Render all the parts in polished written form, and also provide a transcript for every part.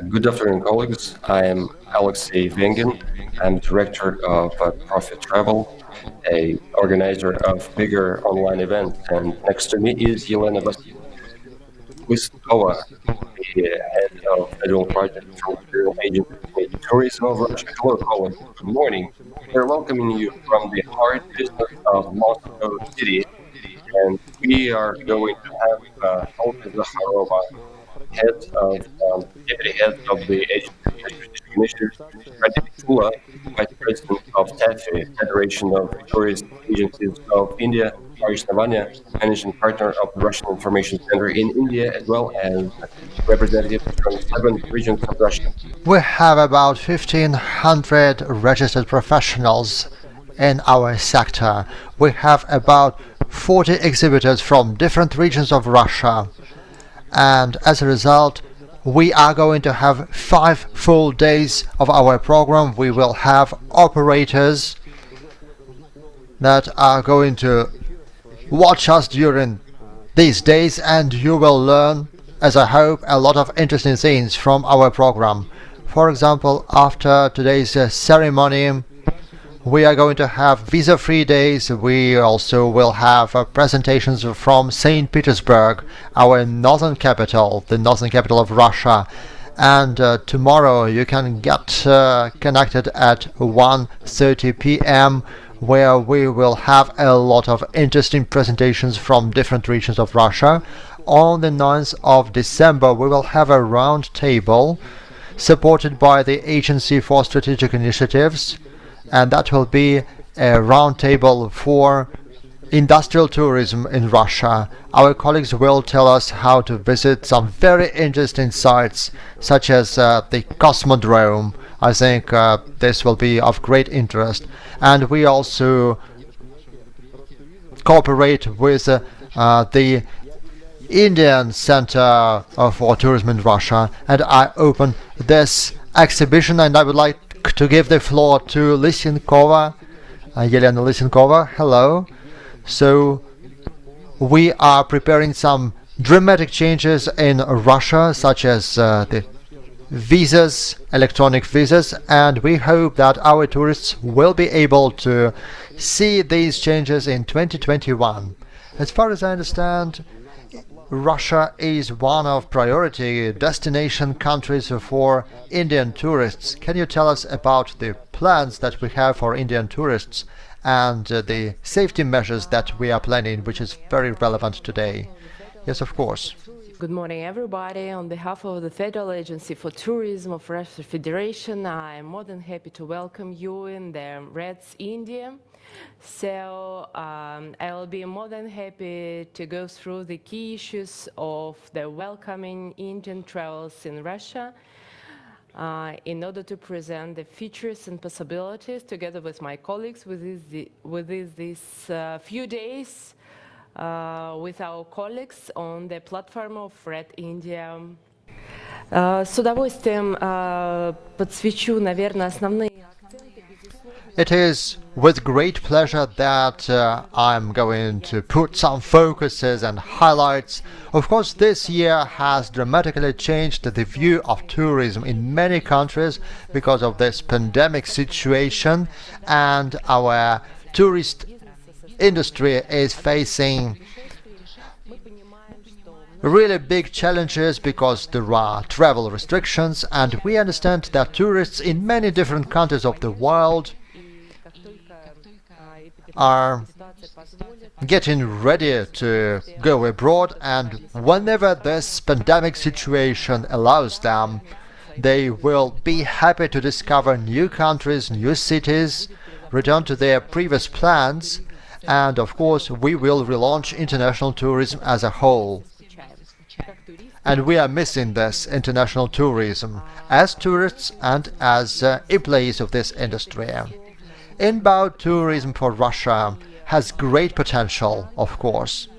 Good afternoon, colleagues. I am Alexey Vengin. I'm director of Profi.Travel, a organizer of bigger online events. And next to me is Yelena Vasilkova, the head of federal projects from Federal Agency for Tourism of Russia. Hello, colleagues. Good morning. We're welcoming you from the heart business of Moscow City, and we are going to have Olga Zakharova, head of deputy head of the Agency for Strategic Initiatives, Pradeep Tula, vice president of TAFE, Federation of Tourist Agencies of India, Harish Navanya, managing partner of the Russian Information Center in India, as well as representatives from 7 regions of Russia. We have about 1,500 registered professionals in our sector. We have about 40 exhibitors from different regions of Russia. And as a result, we are going to have 5 full days of our program. We will have operators that are going to watch us during these days, and you will learn, as I hope, a lot of interesting things from our program. For example, after today's ceremony, we are going to have visa-free days. We also will have presentations from St. Petersburg, our northern capital, the northern capital of Russia. And tomorrow you can get connected at 1:30 p.m., where we will have a lot of interesting presentations from different regions of Russia. On the 9th of December, we will have a round table supported by the Agency for Strategic Initiatives, and that will be a round table for industrial tourism in Russia. Our colleagues will tell us how to visit some very interesting sites, such as the Cosmodrome. I think this will be of great interest. And we also cooperate with the Indian Center for Tourism in Russia, and I open this exhibition, and I would like to give the floor to Lysenkova, Yelena Lysenkova. Hello. So we are preparing some dramatic changes in Russia, such as the visas, electronic visas, and we hope that our tourists will be able to see these changes in 2021. As far as I understand, Russia is one of priority destination countries for Indian tourists. Can you tell us about the plans that we have for Indian tourists and the safety measures that we are planning, which is very relevant today? Yes, of course. Good morning, everybody. On behalf of the Federal Agency for Tourism of Russia Federation, I'm more than happy to welcome you in the Reds India. So I'll be more than happy to go through the key issues of the welcoming Indian travels in Russia in order to present the features and possibilities together with my colleagues within these few days with our colleagues on the platform of Red India. С удовольствием подсвечу, наверное, основные акценты. It is with great pleasure that I'm going to put some focuses and highlights. Of course, this year has dramatically changed the view of tourism in many countries because of this pandemic situation, and our tourist industry is facing really big challenges because there are travel restrictions, and we understand that tourists in many different countries of the world are getting ready to go abroad, and whenever this pandemic situation allows them, they will be happy to discover new countries, new cities, return to their previous plans, and of course we will relaunch international tourism as a whole. And we are missing this international tourism as tourists and as employees of this industry. Inbound tourism for Russia has great potential, of course,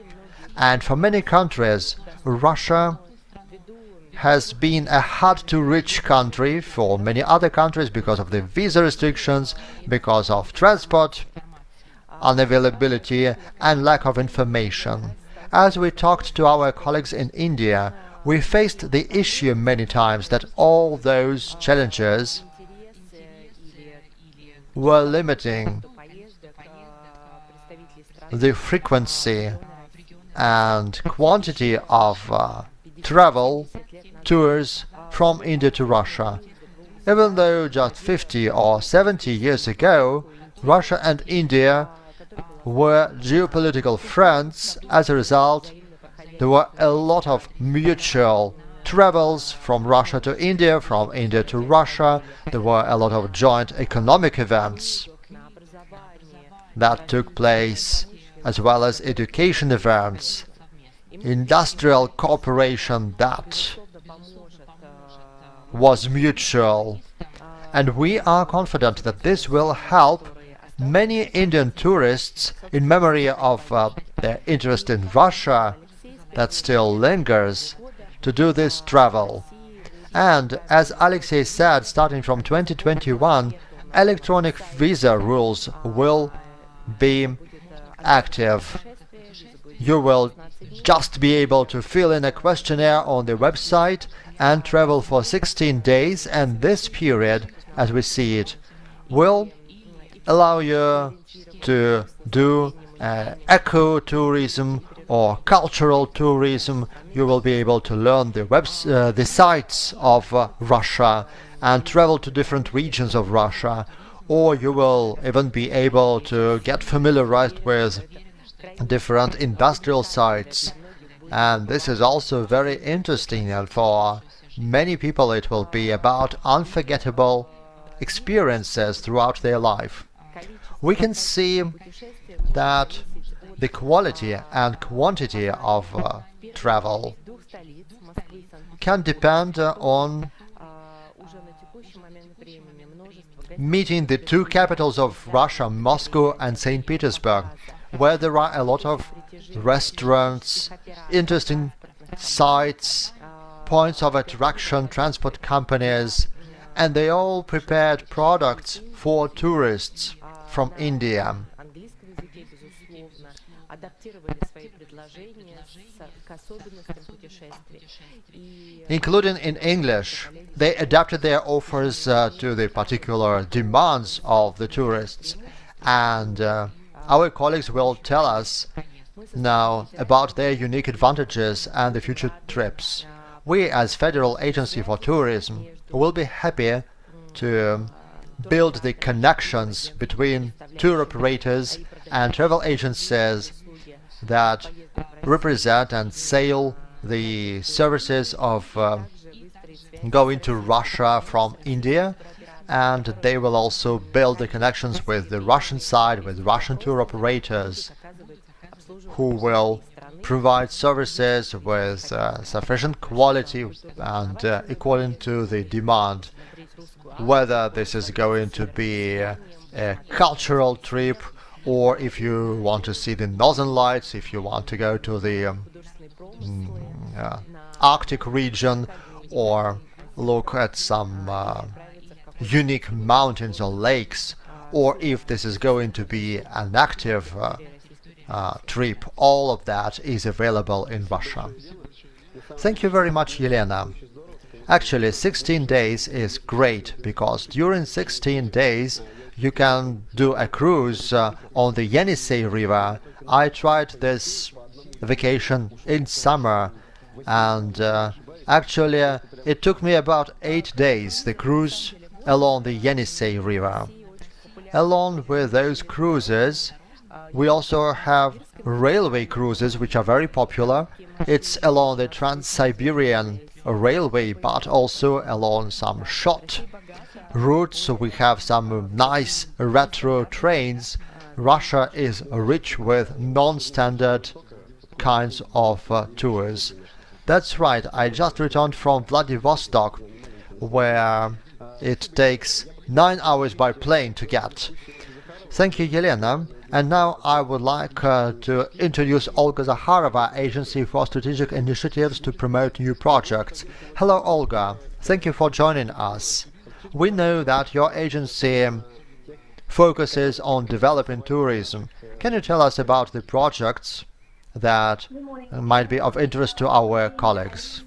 and for many countries, Russia has been a hard-to-reach country for many other countries because of the visa restrictions, because of transport unavailability and lack of information. As we talked to our colleagues in India, we faced the issue many times that all those challenges were limiting the frequency and quantity of travel tours from India to Russia. Even though just 50 or 70 years ago, Russia and India were geopolitical friends, as a result, there were a lot of mutual travels from Russia to India, from India to Russia. There were a lot of joint economic events that took place, as well as education events, industrial cooperation that was mutual. And we are confident that this will help many Indian tourists, in memory of their interest in Russia that still lingers, to do this travel. And as Alexei said, starting from 2021, electronic visa rules will be active. You will just be able to fill in a questionnaire on the website and travel for 16 days, and this period, as we see it, will allow you to do eco-tourism or cultural tourism. You will be able to learn the sites of Russia and travel to different regions of Russia, or you will even be able to get familiarized with different industrial sites. And this is also very interesting, and for many people it will be about unforgettable experiences throughout their life. We can see that the quality and quantity of travel can depend on meeting the two capitals of Russia, Moscow and St. Petersburg, where there are a lot of restaurants, interesting sites, points of attraction, transport companies, and they all prepared products for tourists from India. Including in English, they adapted their offers to the particular demands of the tourists. And our colleagues will tell us now about their unique advantages and the future trips. We, as Federal Agency for Tourism, will be happy to build the connections between tour operators and travel agencies that represent and sell the services of going to Russia from India, and they will also build the connections with the Russian side, with Russian tour operators, who will provide services with sufficient quality and according to the demand. Whether this is going to be a cultural trip, or if you want to see the Northern Lights, if you want to go to the Arctic region, or look at some unique mountains or lakes, or if this is going to be an active trip, all of that is available in Russia. Thank you very much, Yelena. Actually, 16 days is great, because during 16 days you can do a cruise on the Yenisei River. I tried this vacation in summer, and actually it took me about 8 days, the cruise along the Yenisei River. Along with those cruises, we also have railway cruises, which are very popular. It's along the Trans-Siberian Railway, but also along some short routes. So we have some nice retro trains. Russia is rich with non-standard kinds of tours. That's right, I just returned from Vladivostok, where it takes 9 hours by plane to get. Thank you, Yelena. And now I would like to introduce Olga Zakharova, Agency for Strategic Initiatives to Promote New Projects. Hello, Olga. Thank you for joining us. We know that your agency focuses on developing tourism. Can you tell us about the projects that might be of interest to our colleagues?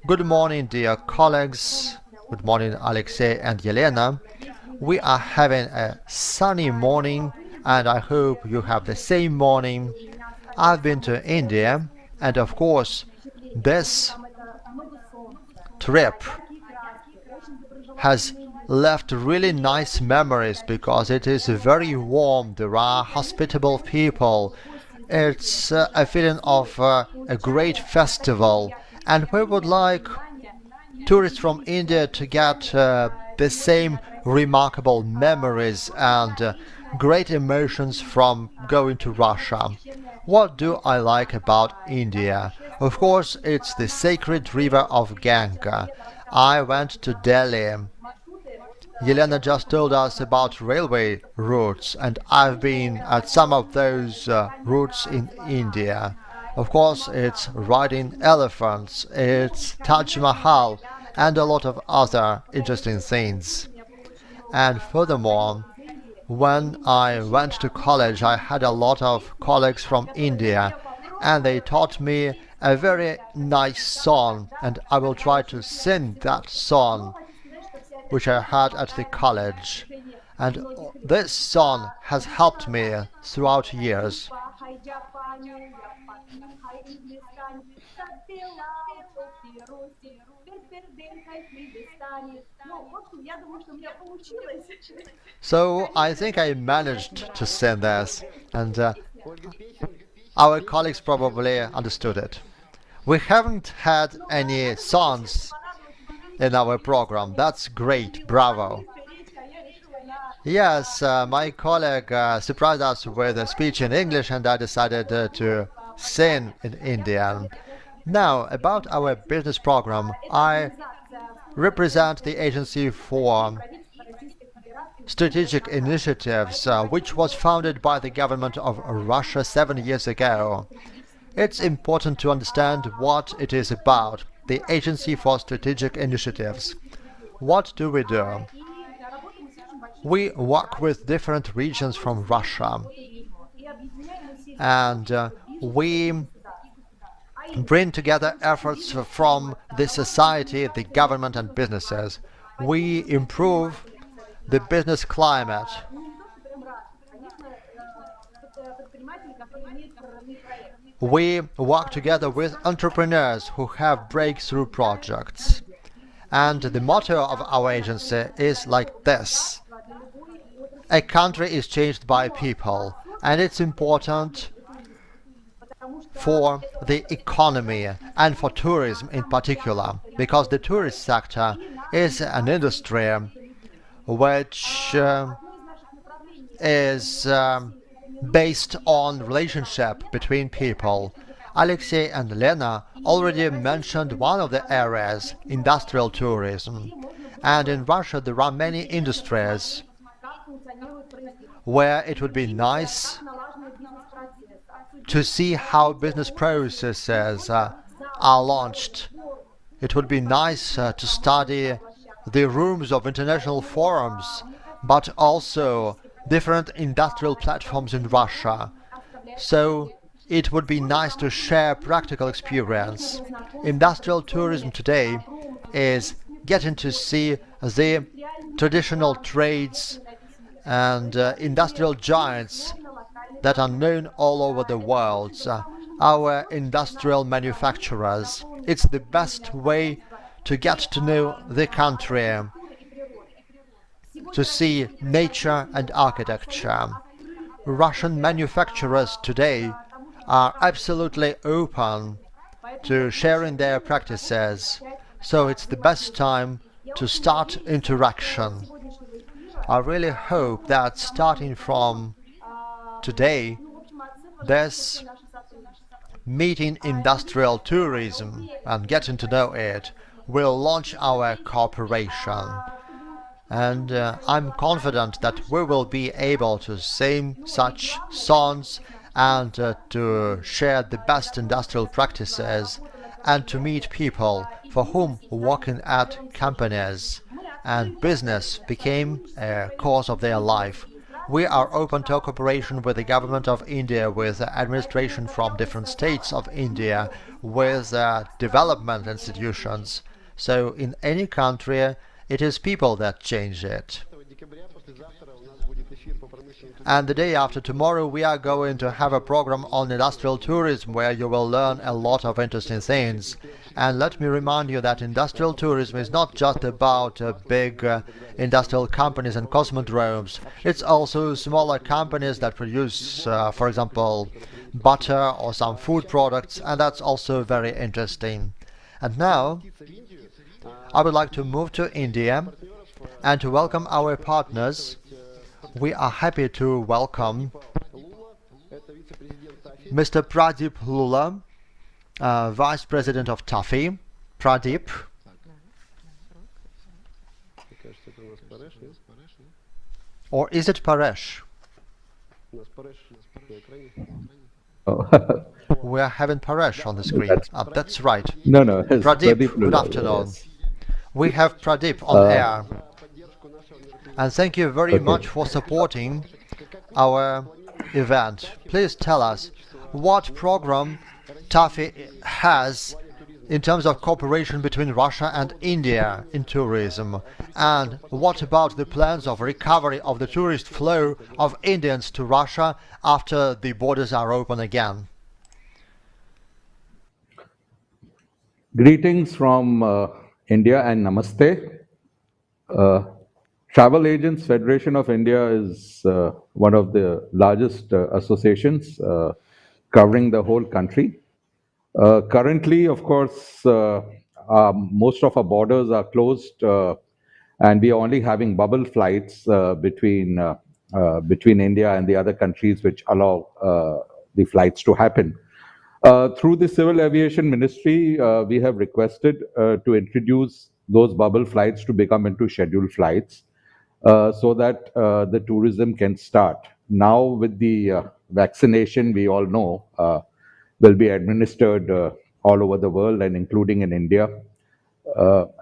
Good morning, dear colleagues. Good morning, Alexei and Yelena. We are having a sunny morning, and I hope you have the same morning. I've been to India, and of course, this trip has left really nice memories because it is very warm. There are hospitable people. It's a feeling of a great festival, and we would like tourists from India to get the same remarkable memories and great emotions from going to Russia. What do I like about India? Of course, it's the sacred river of Ganga. I went to Delhi. Yelena just told us about railway routes, and I've been at some of those routes in India. Of course, it's riding elephants, it's Taj Mahal, and a lot of other interesting things. And furthermore, when I went to college, I had a lot of colleagues from India, and they taught me a very nice song, and I will try to sing that song which I had at the college. And this song has helped me throughout years. So I think I managed to sing this, and our colleagues probably understood it. We haven't had any songs in our program. That's great. Bravo. Yes, my colleague surprised us with a speech in English, and I decided to sing in Indian. Now, about our business program, I represent the Agency for Strategic Initiatives, which was founded by the government of Russia 7 years ago. It's important to understand what it is about, the Agency for Strategic Initiatives. What do we do? We work with different regions from Russia, and we bring together efforts from the society, the government, and businesses. We improve the business climate. We work together with entrepreneurs who have breakthrough projects. And the motto of our agency is like this: a country is changed by people, and it's important for the economy and for tourism in particular, because the tourist sector is an industry which is based on relationship between people. Alexei and Lena already mentioned one of the areas, industrial tourism. And in Russia there are many industries where it would be nice to see how business processes are launched. It would be nice to study the rooms of international forums, but also different industrial platforms in Russia. So it would be nice to share practical experience. Industrial tourism today is getting to see the traditional trades and industrial giants that are known all over the world, our industrial manufacturers. It's the best way to get to know the country, to see nature and architecture. Russian manufacturers today are absolutely open to sharing their practices, so it's the best time to start interaction. I really hope that starting from today, this meeting industrial tourism and getting to know it will launch our cooperation. And I'm confident that we will be able to sing such songs and to share the best industrial practices and to meet people for whom working at companies and business became a cause of their life. We are open to cooperation with the government of India, with administration from different states of India, with development institutions. So in any country, it is people that change it. And the day after tomorrow, we are going to have a program on industrial tourism where you will learn a lot of interesting things. And let me remind you that industrial tourism is not just about big industrial companies and cosmodromes. It's also smaller companies that produce, for example, butter or some food products, and that's also very interesting. And now, I would like to move to India and to welcome our partners. We are happy to welcome Mr. Pradeep Lula, Vice President of TAFE. Pradeep. Or is it Paresh? Oh, We are having Paresh on the screen. that's That's right. no, it's Pradeep Pradeep, good Lula. afternoon. Yes. We have Pradeep on Uh, air. And thank you very okay. much for supporting our event. Please tell us what program TAFE has in terms of cooperation between Russia and India in tourism, and what about the plans of recovery of the tourist flow of Indians to Russia after the borders are open again? Greetings from India and Namaste. Uh, Travel Agents Federation of India is one of the largest associations covering the whole country. Currently, of course, most of our borders are closed, and we are only having bubble flights between India and the other countries, which allow the flights to happen. Through the Civil Aviation Ministry, we have requested to introduce those bubble flights to become into scheduled flights so that the tourism can start. Now, with the vaccination, we all know will be administered all over the world and including in India.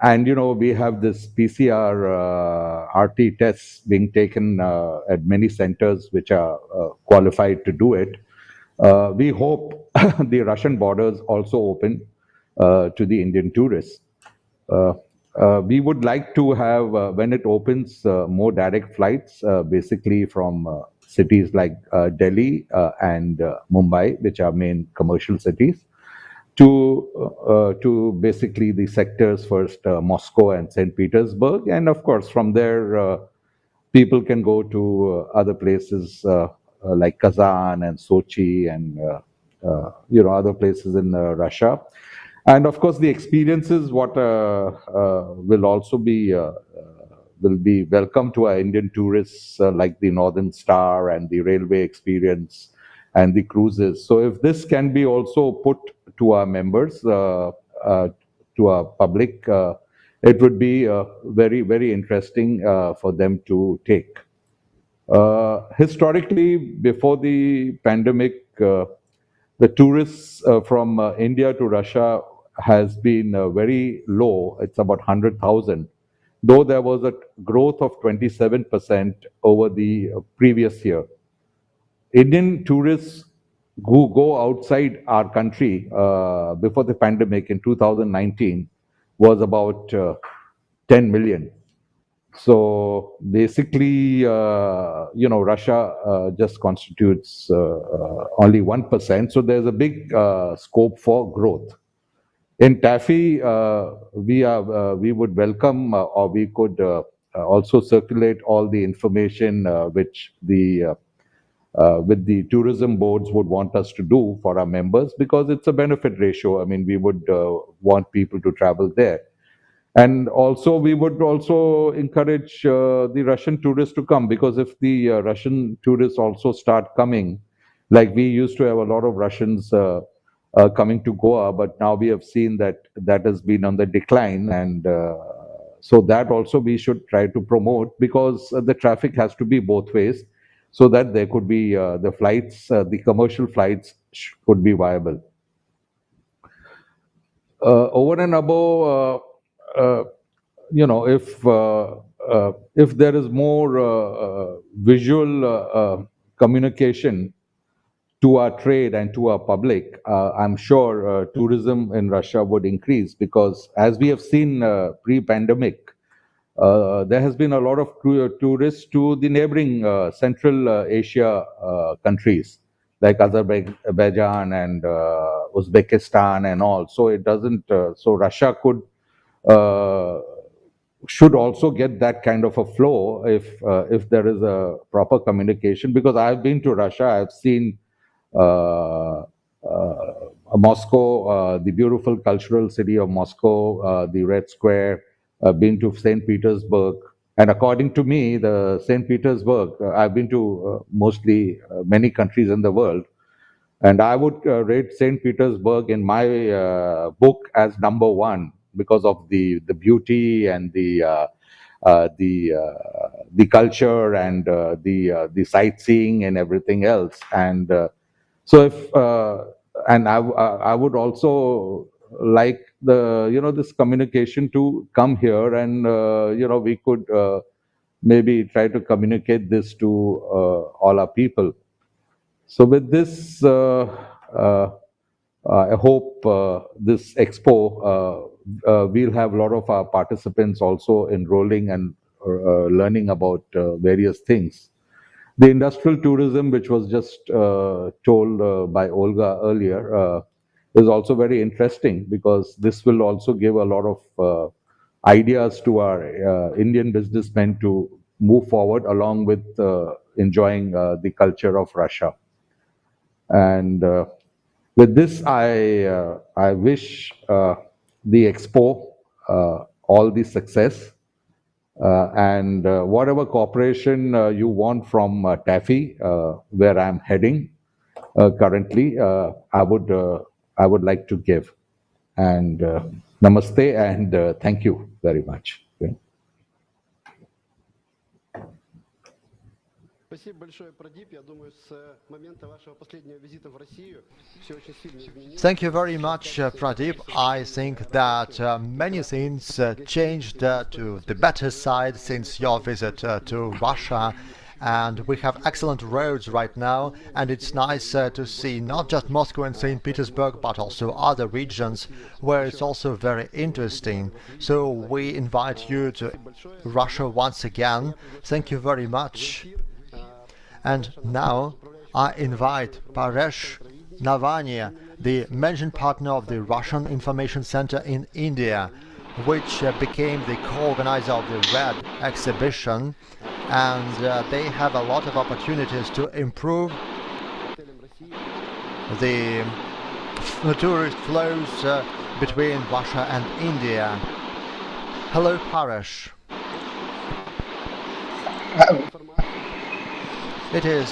And we have this PCR RT tests being taken at many centers which are qualified to do it. We hope the Russian borders also open to the Indian tourists. Uh, we would like to have, when it opens, more direct flights, basically from cities like Delhi and Mumbai, which are main commercial cities, to basically the sectors first, Moscow and St. Petersburg, and of course from there people can go to other places like Kazan and Sochi and other places in Russia. And of course, the experiences what will be welcome to our Indian tourists, like the Northern Star and the railway experience and the cruises. So, if this can be also put to our members, to our public, it would be very, very interesting for them to take. Historically, before the pandemic, the tourists from India to Russia has been very low. It's about 100,000, though there was a growth of 27% over the previous year. Indian tourists who go outside our country before the pandemic in 2019 was about 10 million. So basically, Russia just constitutes only 1%. So there's a big scope for growth. In TAFE, we would welcome, or we could also circulate all the information which the with the tourism boards would want us to do for our members, because it's a benefit ratio. I mean, we would want people to travel there. And also, we would also encourage the Russian tourists to come, because if the Russian tourists also start coming, like we used to have a lot of Russians coming to Goa, but now we have seen that that has been on the decline, and so that also we should try to promote, because the traffic has to be both ways, so that there could be the flights, the commercial flights could be viable. Over and above, if there is more visual communication to our trade and to our public, I'm sure tourism in Russia would increase, because as we have seen pre-pandemic, there has been a lot of tourists to the neighboring Central Asia countries like Azerbaijan and Uzbekistan and all. So it doesn't. So Russia could uh, should also get that kind of a flow if there is a proper communication. Because I've been to Russia, I've seen uh, Moscow, the beautiful cultural city of Moscow, the Red Square, been to St. Petersburg. And according to me, the St. Petersburg, I've been to mostly many countries in the world, and I would rate St. Petersburg in my book as number one, because of the beauty and uh, the the culture and the sightseeing and everything else. And so if and I would also like this communication to come here, and we could maybe try to communicate this to all our people. So with this, uh, I hope this expo, we'll have a lot of our participants also enrolling and learning about various things. The industrial tourism, which was just told by Olga earlier, is also very interesting, because this will also give a lot of ideas to our Indian businessmen to move forward along with enjoying the culture of Russia. And with this, I wish the Expo all the success, and whatever cooperation you want from Taffy, where I'm heading currently, I would like to give. And namaste, and thank you very much. Yeah. Thank you very much, Pradeep. I think that many things changed to the better side since your visit to Russia. And we have excellent roads right now, and it's nice to see not just Moscow and St. Petersburg, but also other regions where it's also very interesting. So we invite you to Russia once again. Thank you very much. And now I invite Paresh Navania, the managing partner of the Russian Information Center in India, which became the co-organizer of the Red exhibition, and they have a lot of opportunities to improve the tourist flows between Russia and India. Hello, Paresh. It is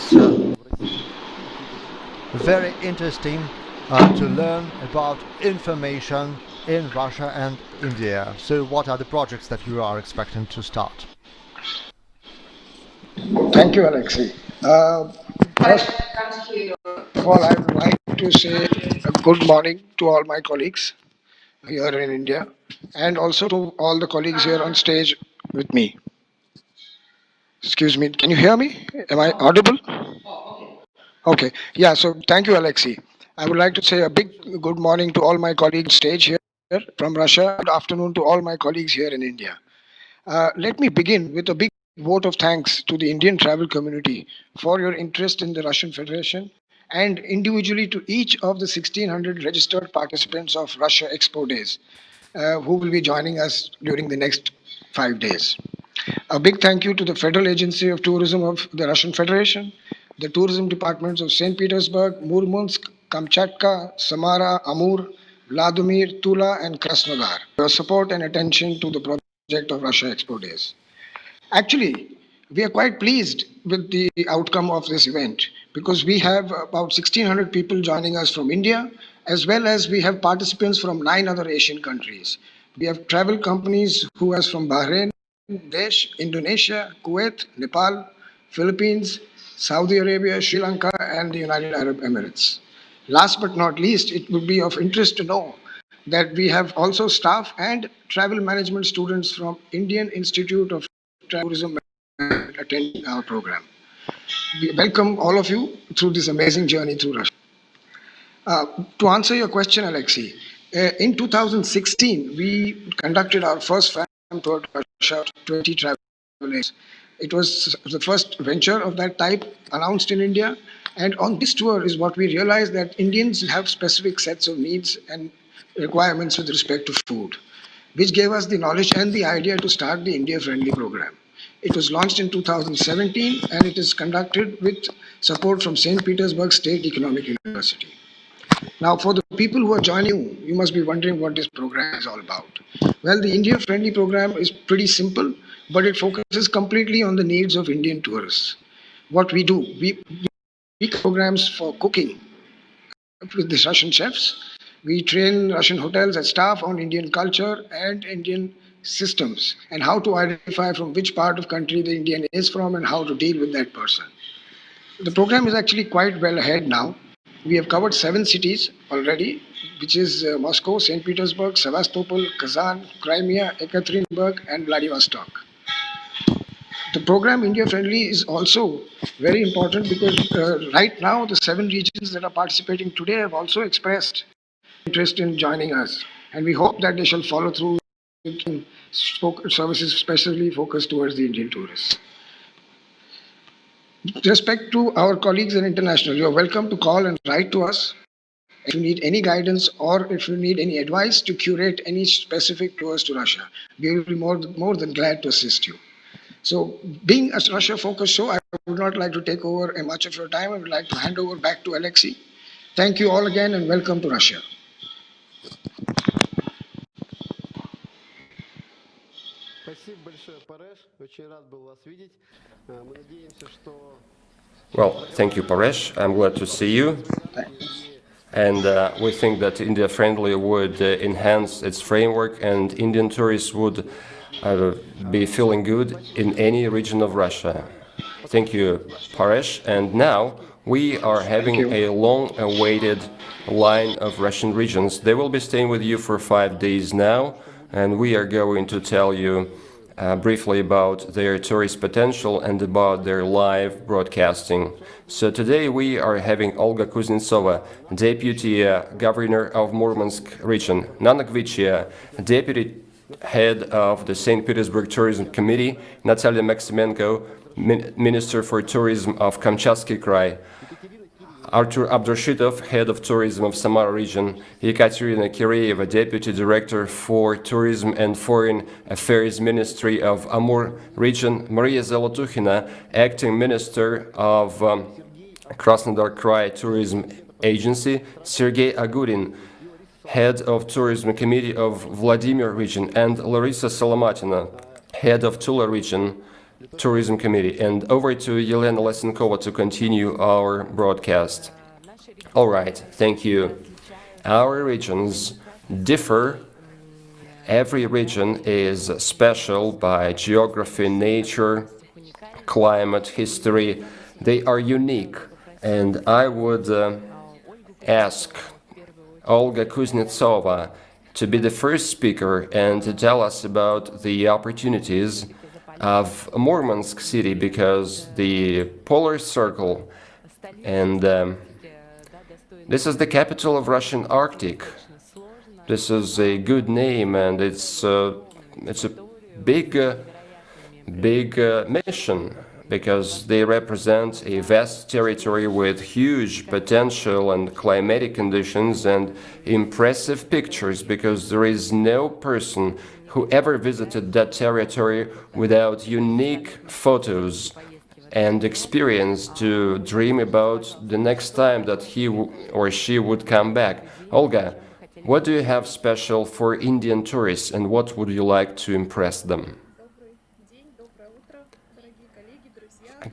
very interesting to learn about information in Russia and India. So what are the projects that you are expecting to start? Thank you, Alexei. First of all, I would like to say a good morning to all my colleagues here in India, and also to all the colleagues here on stage with me. Excuse me, can you hear me? Am I audible? Okay, yeah, so thank you, Alexei. I would like to say a big good morning to all my colleagues on stage here from Russia. Good afternoon to all my colleagues here in India. Let me begin with a big vote of thanks to the Indian travel community for your interest in the Russian Federation, and individually to each of the 1600 registered participants of Russia Expo Days who will be joining us during the next 5 days. A big thank you to the Federal Agency of Tourism of the Russian Federation, the tourism departments of St. Petersburg, Murmansk, Kamchatka, Samara, Amur, Vladimir, Tula, and Krasnodar for your support and attention to the project of Russia Expo Days. Actually, we are quite pleased with the outcome of this event, because we have about 1600 people joining us from India, as well as we have participants from 9 other Asian countries. We have travel companies who are from Bahrain, Desh, Indonesia, Kuwait, Nepal, Philippines, Saudi Arabia, Sri Lanka, and the United Arab Emirates. Last but not least, it would be of interest to know that we have also staff and travel management students from Indian Institute of Tourism attending our program. We welcome all of you through this amazing journey through Russia. To answer your question, Alexei, in 2016, we conducted our first fam tour to Russia, 20 travelers. It was the first venture of that type announced in India. And on this tour is what we realized that Indians have specific sets of needs and requirements with respect to food, which gave us the knowledge and the idea to start the India Friendly program. It was launched in 2017 and it is conducted with support from St. Petersburg State Economic University. Now, for the people who are joining you must be wondering what this program is all about. Well, the India Friendly program is pretty simple, but it focuses completely on the needs of Indian tourists. What we do, we programs for cooking with the Russian chefs. We train Russian hotels and staff on Indian culture and Indian systems and how to identify from which part of country the Indian is from and how to deal with that person. The program is actually quite well ahead now. We have covered 7 cities already, which is Moscow, St. Petersburg, Sevastopol, Kazan, Crimea, Ekaterinburg, and Vladivostok. The program India Friendly is also very important because right now the 7 regions that are participating today have also expressed interest in joining us, and we hope that they shall follow through with services specially focused towards the Indian tourists. With respect to our colleagues in international, you are welcome to call and write to us if you need any guidance or if you need any advice to curate any specific tours to Russia. We will be more than glad to assist you. So, being a Russia focused show, I would not like to take over much of your time. I would like to hand over back to Alexei. Thank you all again and welcome to Russia. Well, thank you, Paresh. I'm glad to see you. And we think that India Friendly would enhance its framework and Indian tourists would uh, be feeling good in any region of Russia. Thank you, Paresh. And now we are Thank having you. a long-awaited line of Russian regions. They will be staying with you for 5 days now, and we are going to tell you briefly about their tourist potential and about their live broadcasting. So today we are having Olga Kuznetsova, Deputy Governor of Murmansk region, Nana Kvichia, Deputy Head of the St. Petersburg Tourism Committee, Natalia Maximenko, Minister for Tourism of Kamchatka Krai, Artur Abdurshitov, Head of Tourism of Samara Region, Ekaterina Kireeva, Deputy Director for Tourism and Foreign Affairs Ministry of Amur Region, Maria Zolotukhina, Acting Minister of Krasnodar Krai Tourism Agency, Sergei Agurin, Head of Tourism Committee of Vladimir Region, and Larissa Solomatina, Head of Tula Region Tourism Committee. And over to Yelena Lesenkova to continue our broadcast. All right, thank you. Our regions differ. Every region is special by geography, nature, climate, history. They are unique. And I would ask Olga Kuznetsova to be the first speaker and to tell us about the opportunities of Murmansk city, because the polar circle and this is the capital of Russian Arctic. This is a good name, and it's a big mission, because they represent a vast territory with huge potential and climatic conditions and impressive pictures, because there is no person who ever visited that territory without unique photos and experience to dream about the next time that he or she would come back. Olga, what do you have special for Indian tourists, and what would you like to impress them?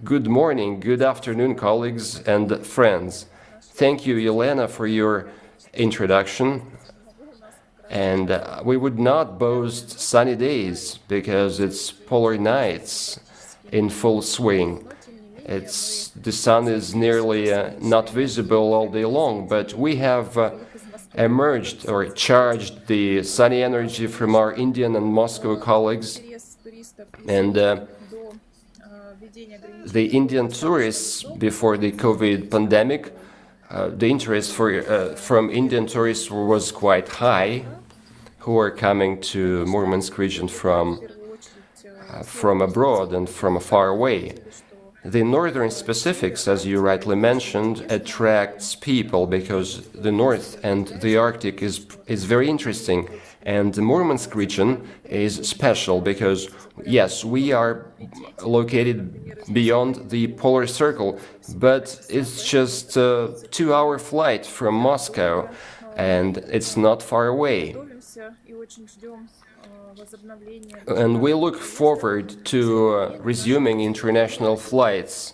Good morning, good afternoon, colleagues and friends. Thank you, Yelena, for your introduction. And we would not boast sunny days because it's polar nights in full swing. The sun is nearly not visible all day long, but we have emerged or charged the sunny energy from our Indian and Moscow colleagues, and the Indian tourists before the COVID pandemic, the interest from Indian tourists was quite high, who are coming to Murmansk region from abroad and from far away. The northern specifics, as you rightly mentioned, attracts people because the north and the Arctic is very interesting. And the Murmansk region is special because, yes, we are located beyond the polar circle, but it's just a 2-hour flight from Moscow, and it's not far away. And we look forward to resuming international flights.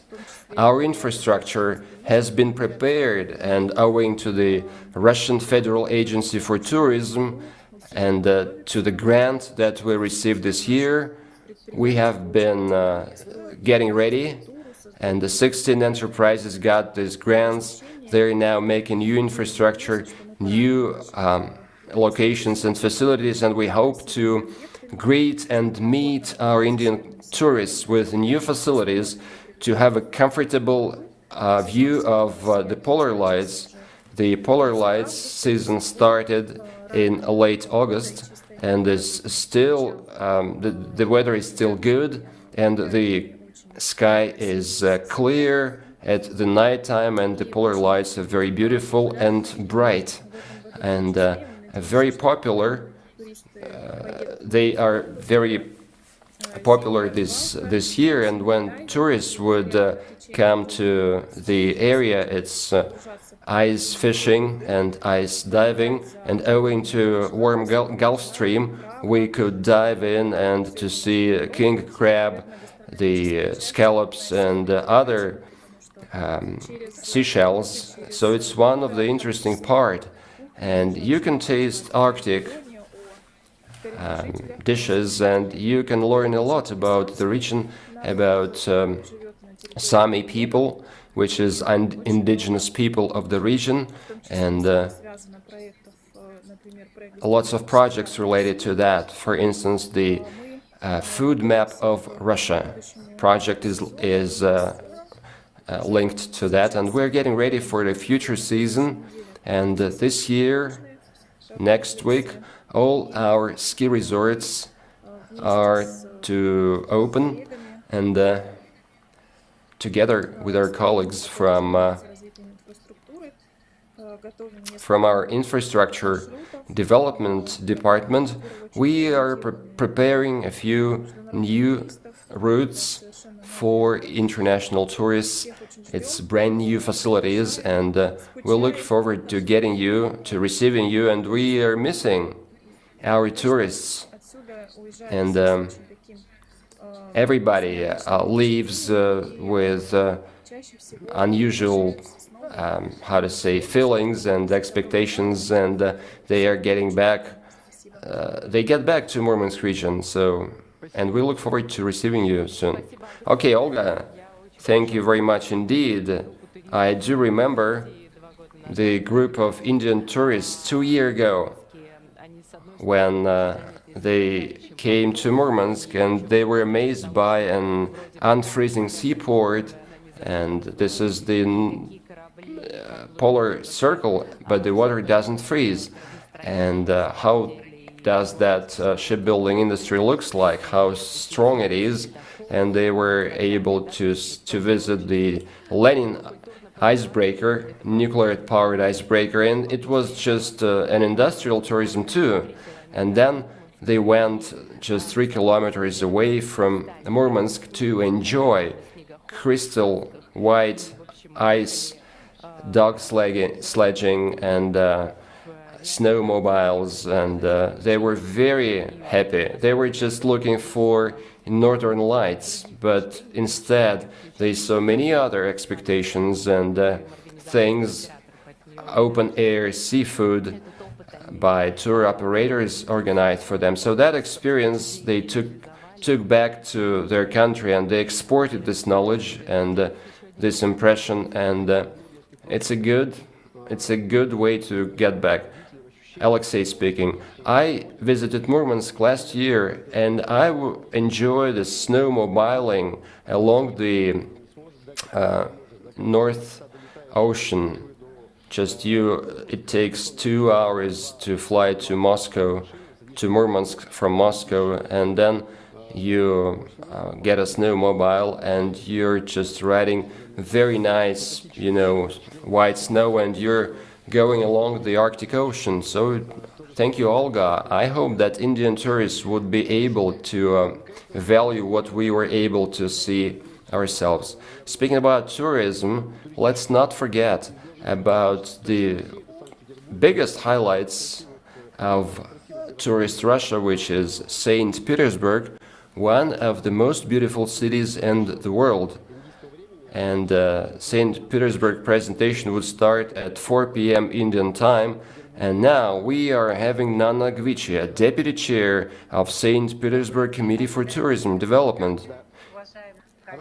Our infrastructure has been prepared, and owing to the Russian Federal Agency for Tourism and to the grant that we received this year, we have been getting ready, and the 16 enterprises got these grants. They're now making new infrastructure, new locations and facilities, and we hope to greet and meet our Indian tourists with new facilities to have a comfortable view of the polar lights. The polar lights season started in late August, and is still the weather is still good, and the sky is clear at the nighttime, and the polar lights are very beautiful and bright, and very popular. They are very popular this year, and when tourists would come to the area, it's ice fishing and ice diving, and owing to warm Gulf Stream, we could dive in and to see king crab, the scallops, and other seashells. So it's one of the interesting part, and you can taste Arctic dishes, and you can learn a lot about the region, about Sami people, which is an indigenous people of the region, and lots of projects related to that. For instance, the food map of Russia project is linked to that, and we're getting ready for the future season. And this year, next week, all our ski resorts are to open, and together with our colleagues from our infrastructure development department, we are preparing a few new routes for international tourists. It's brand new facilities, and we look forward to receiving you, and we are missing our tourists. And everybody leaves with unusual feelings and expectations, and they are getting back. They get back to Murmansk region. And we look forward to receiving you soon. Okay, Olga, thank you very much indeed. I do remember the group of Indian tourists 2 years ago when they came to Murmansk, and they were amazed by an unfreezing seaport, and this is the polar circle, but the water doesn't freeze. And how does that shipbuilding industry looks like, how strong it is. And they were able to visit the Lenin icebreaker, nuclear-powered icebreaker, and it was just an industrial tourism too. And then they went just 3 kilometers away from Murmansk to enjoy crystal white ice, dog sledging, and snowmobiles, and they were very happy. They were just looking for northern lights, but instead they saw many other expectations and things: open air, seafood, by tour operators organized for them. So that experience they took back to their country, and they exported this knowledge and this impression, and it's a good way to get back. Alexei speaking. I visited Murmansk last year, and I enjoy the snowmobiling along the North Ocean. It takes 2 hours to fly to Moscow, to Murmansk from Moscow, and then you get a snowmobile and you're just riding very nice, white snow, and you're going along the Arctic Ocean. So thank you, Olga. I hope that Indian tourists would be able to value what we were able to see ourselves. Speaking about tourism, let's not forget about the biggest highlights of tourist Russia, which is St. Petersburg, one of the most beautiful cities in the world. And St. Petersburg presentation would start at 4 p.m. Indian time. And now we are having Nana Gvichia, Deputy Chair of St. Petersburg Committee for Tourism Development.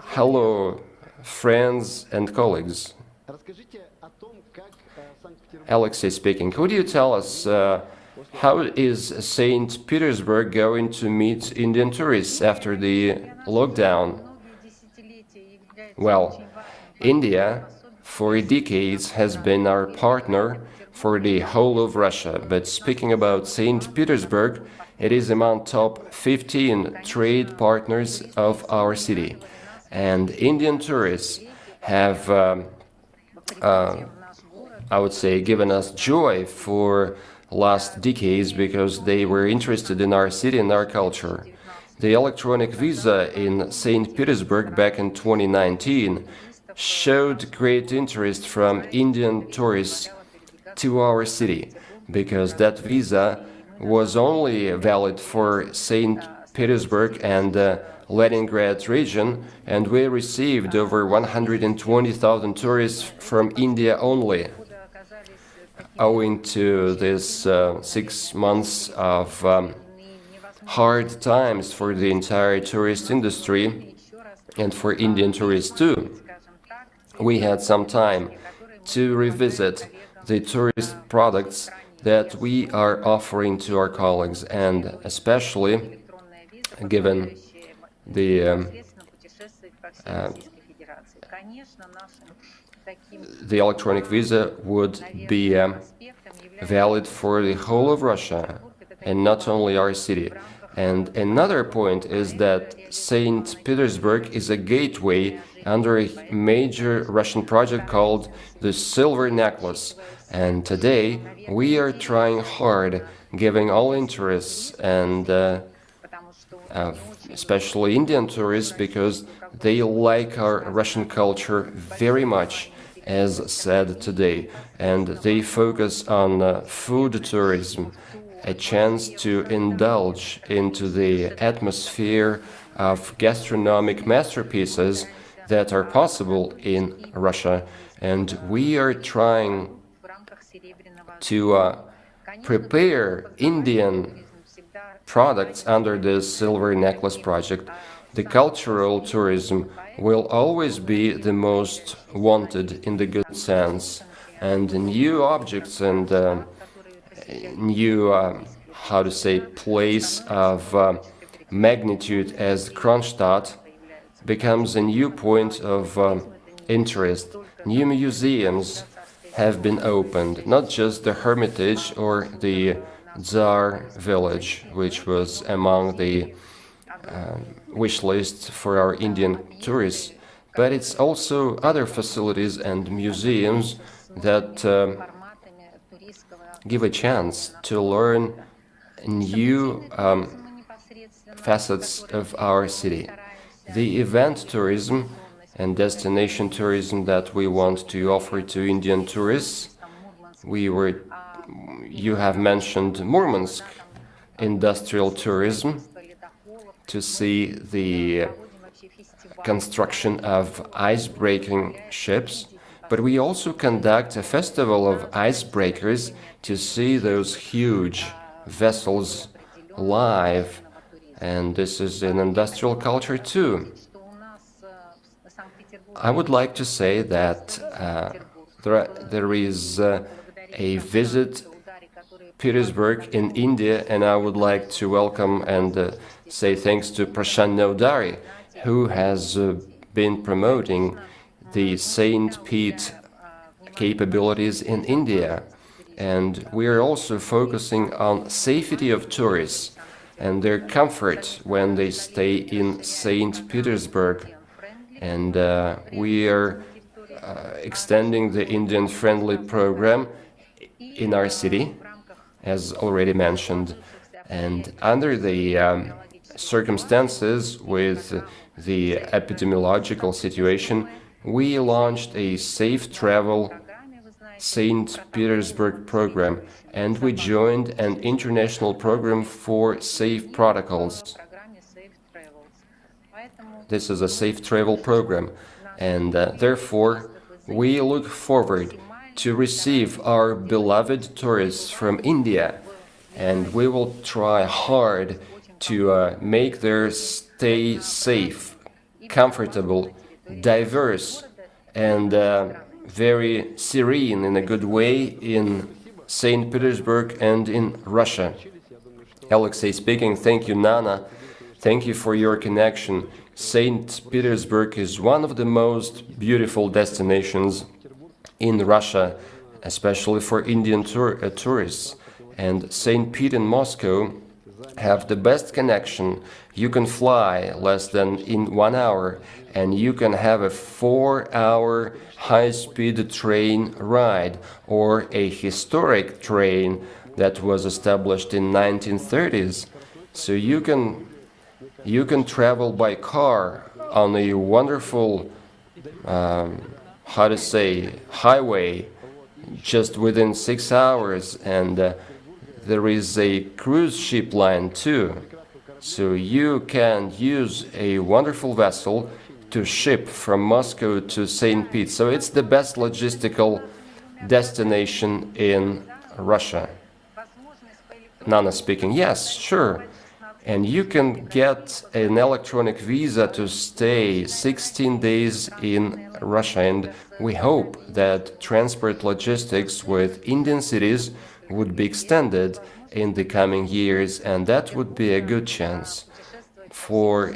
Hello, friends and colleagues. Alexei speaking. Could you tell us how is St. Petersburg going to meet Indian tourists after the lockdown? Well, India for decades has been our partner for the whole of Russia, but speaking about St. Petersburg, it is among top 15 trade partners of our city. And Indian tourists have, I would say, given us joy for last decades because they were interested in our city and our culture. The electronic visa in St. Petersburg back in 2019 showed great interest from Indian tourists to our city because that visa was only valid for St. Petersburg and Leningrad region, and we received over 120,000 tourists from India only. Owing to this 6 months of hard times for the entire tourist industry and for Indian tourists too, we had some time to revisit the tourist products that we are offering to our colleagues, and especially given the electronic visa would be valid for the whole of Russia and not only our city. And another point is that St. Petersburg is a gateway under a major Russian project called the Silver Necklace. And today we are trying hard, giving all interests and especially Indian tourists, because they like our Russian culture very much, as said today, and they focus on food tourism, a chance to indulge into the atmosphere of gastronomic masterpieces that are possible in Russia. And we are trying to prepare Indian products under the Silver Necklace project. The cultural tourism will always be the most wanted in the good sense, and new objects and new, place of magnitude as Kronstadt becomes a new point of interest. New museums have been opened, not just the Hermitage or the Tsar village, which was among the wish list for our Indian tourists, but it's also other facilities and museums that give a chance to learn new facets of our city. The event tourism and destination tourism that we want to offer to Indian tourists, you have mentioned Murmansk industrial tourism to see the construction of ice-breaking ships, But we also conduct a festival of icebreakers to see those huge vessels live, and this is an industrial culture too. I would like to say that there is a visit Petersburg in India, and I would like to welcome and say thanks to Prashant Naudari, who has been promoting the Saint Pete capabilities in India. And we are also focusing on safety of tourists and their comfort when they stay in St. Petersburg. And we are extending the Indian-friendly program in our city, as already mentioned. And under the circumstances with the epidemiological situation, we launched a safe travel St. Petersburg program, and we joined an international program for safe protocols. This is a safe travel program, and therefore we look forward to receive our beloved tourists from India, and we will try hard to make their stay safe, comfortable, diverse, and very serene in a good way in St. Petersburg and in Russia. Alexei speaking. Thank you, Nana. Thank you for your connection. St. Petersburg is one of the most beautiful destinations in Russia, especially for Indian tourists. And St. Pete and Moscow have the best connection. You can fly less than in 1 hour, and you can have a 4-hour high-speed train ride, or a historic train that was established in 1930s. So you can travel by car on a wonderful highway just within 6 hours, and there is a cruise ship line too. So you can use a wonderful vessel to ship from Moscow to St. Pete. So it's the best logistical destination in Russia. Nana speaking. Yes, sure. And you can get an electronic visa to stay 16 days in Russia. And we hope that transport logistics with Indian cities would be extended in the coming years, and that would be a good chance for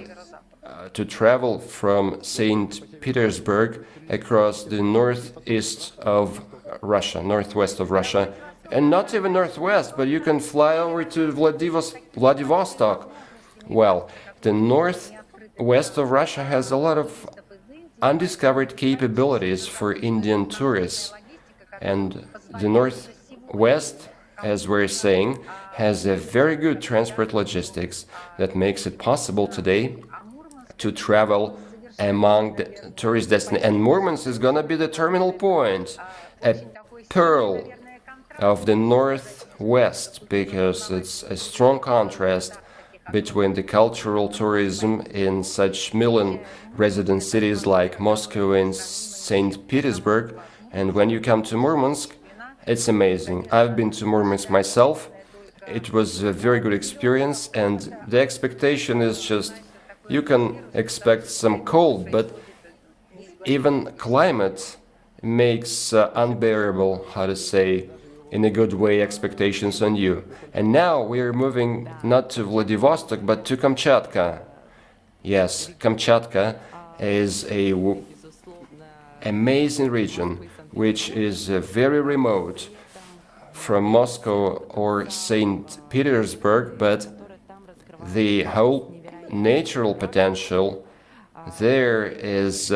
to travel from St. Petersburg across the northeast of Russia, northwest of Russia, and not even northwest, but you can fly over to Vladivostok. Well, the northwest of Russia has a lot of undiscovered capabilities for Indian tourists, and the northwest, as we're saying, has a very good transport logistics that makes it possible today to travel among the tourist destinations. And Murmansk is going to be the terminal point, a pearl of the northwest, because it's a strong contrast between the cultural tourism in such million resident cities like Moscow and St. Petersburg. And when you come to Murmansk, it's amazing. I've been to Murmansk myself. It was a very good experience, and the expectation is just you can expect some cold, but even climate makes unbearable, in a good way, expectations on you. And now we are moving not to Vladivostok, but to Kamchatka. Yes, Kamchatka is a amazing region, which is very remote from Moscow or St. Petersburg, but the whole natural potential there is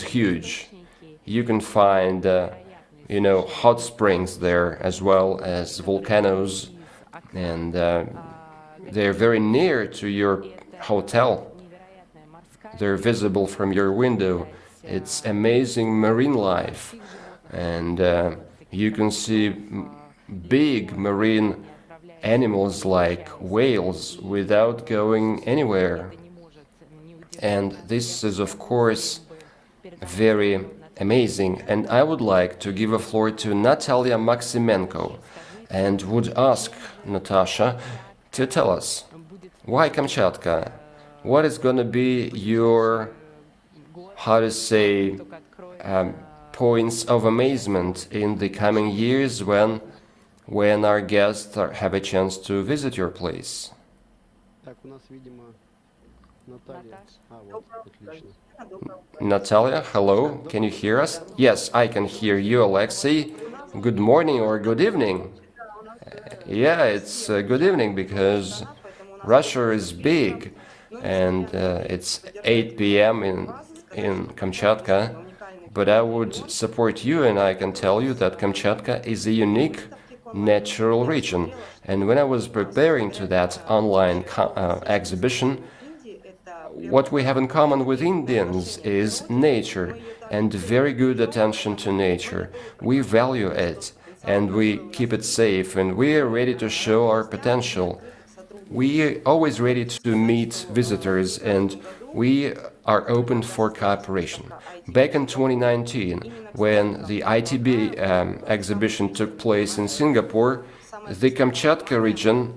huge. You can find hot springs there, as well as volcanoes, and they're very near to your hotel. They're visible from your window. It's amazing marine life, and you can see big marine animals like whales without going anywhere. And this is, of course, very amazing. And I would like to give a floor to Natalia Maximenko and would ask Natasha to tell us why Kamchatka? What is going to be your, how to say, um, points of amazement in the coming years when our guests have a chance to visit your place? Natalia, hello, can you hear us? Yes, I can hear you, Alexei. Good morning or good evening. Yeah, it's good evening because Russia is big and it's 8 p.m. in Kamchatka. But I would support you and I can tell you that Kamchatka is a unique natural region. And when I was preparing to that online exhibition, what we have in common with Indians is nature and very good attention to nature. We value it and we keep it safe and we are ready to show our potential. We are always ready to meet visitors and we are open for cooperation. Back in 2019, when the ITB exhibition took place in Singapore, the Kamchatka region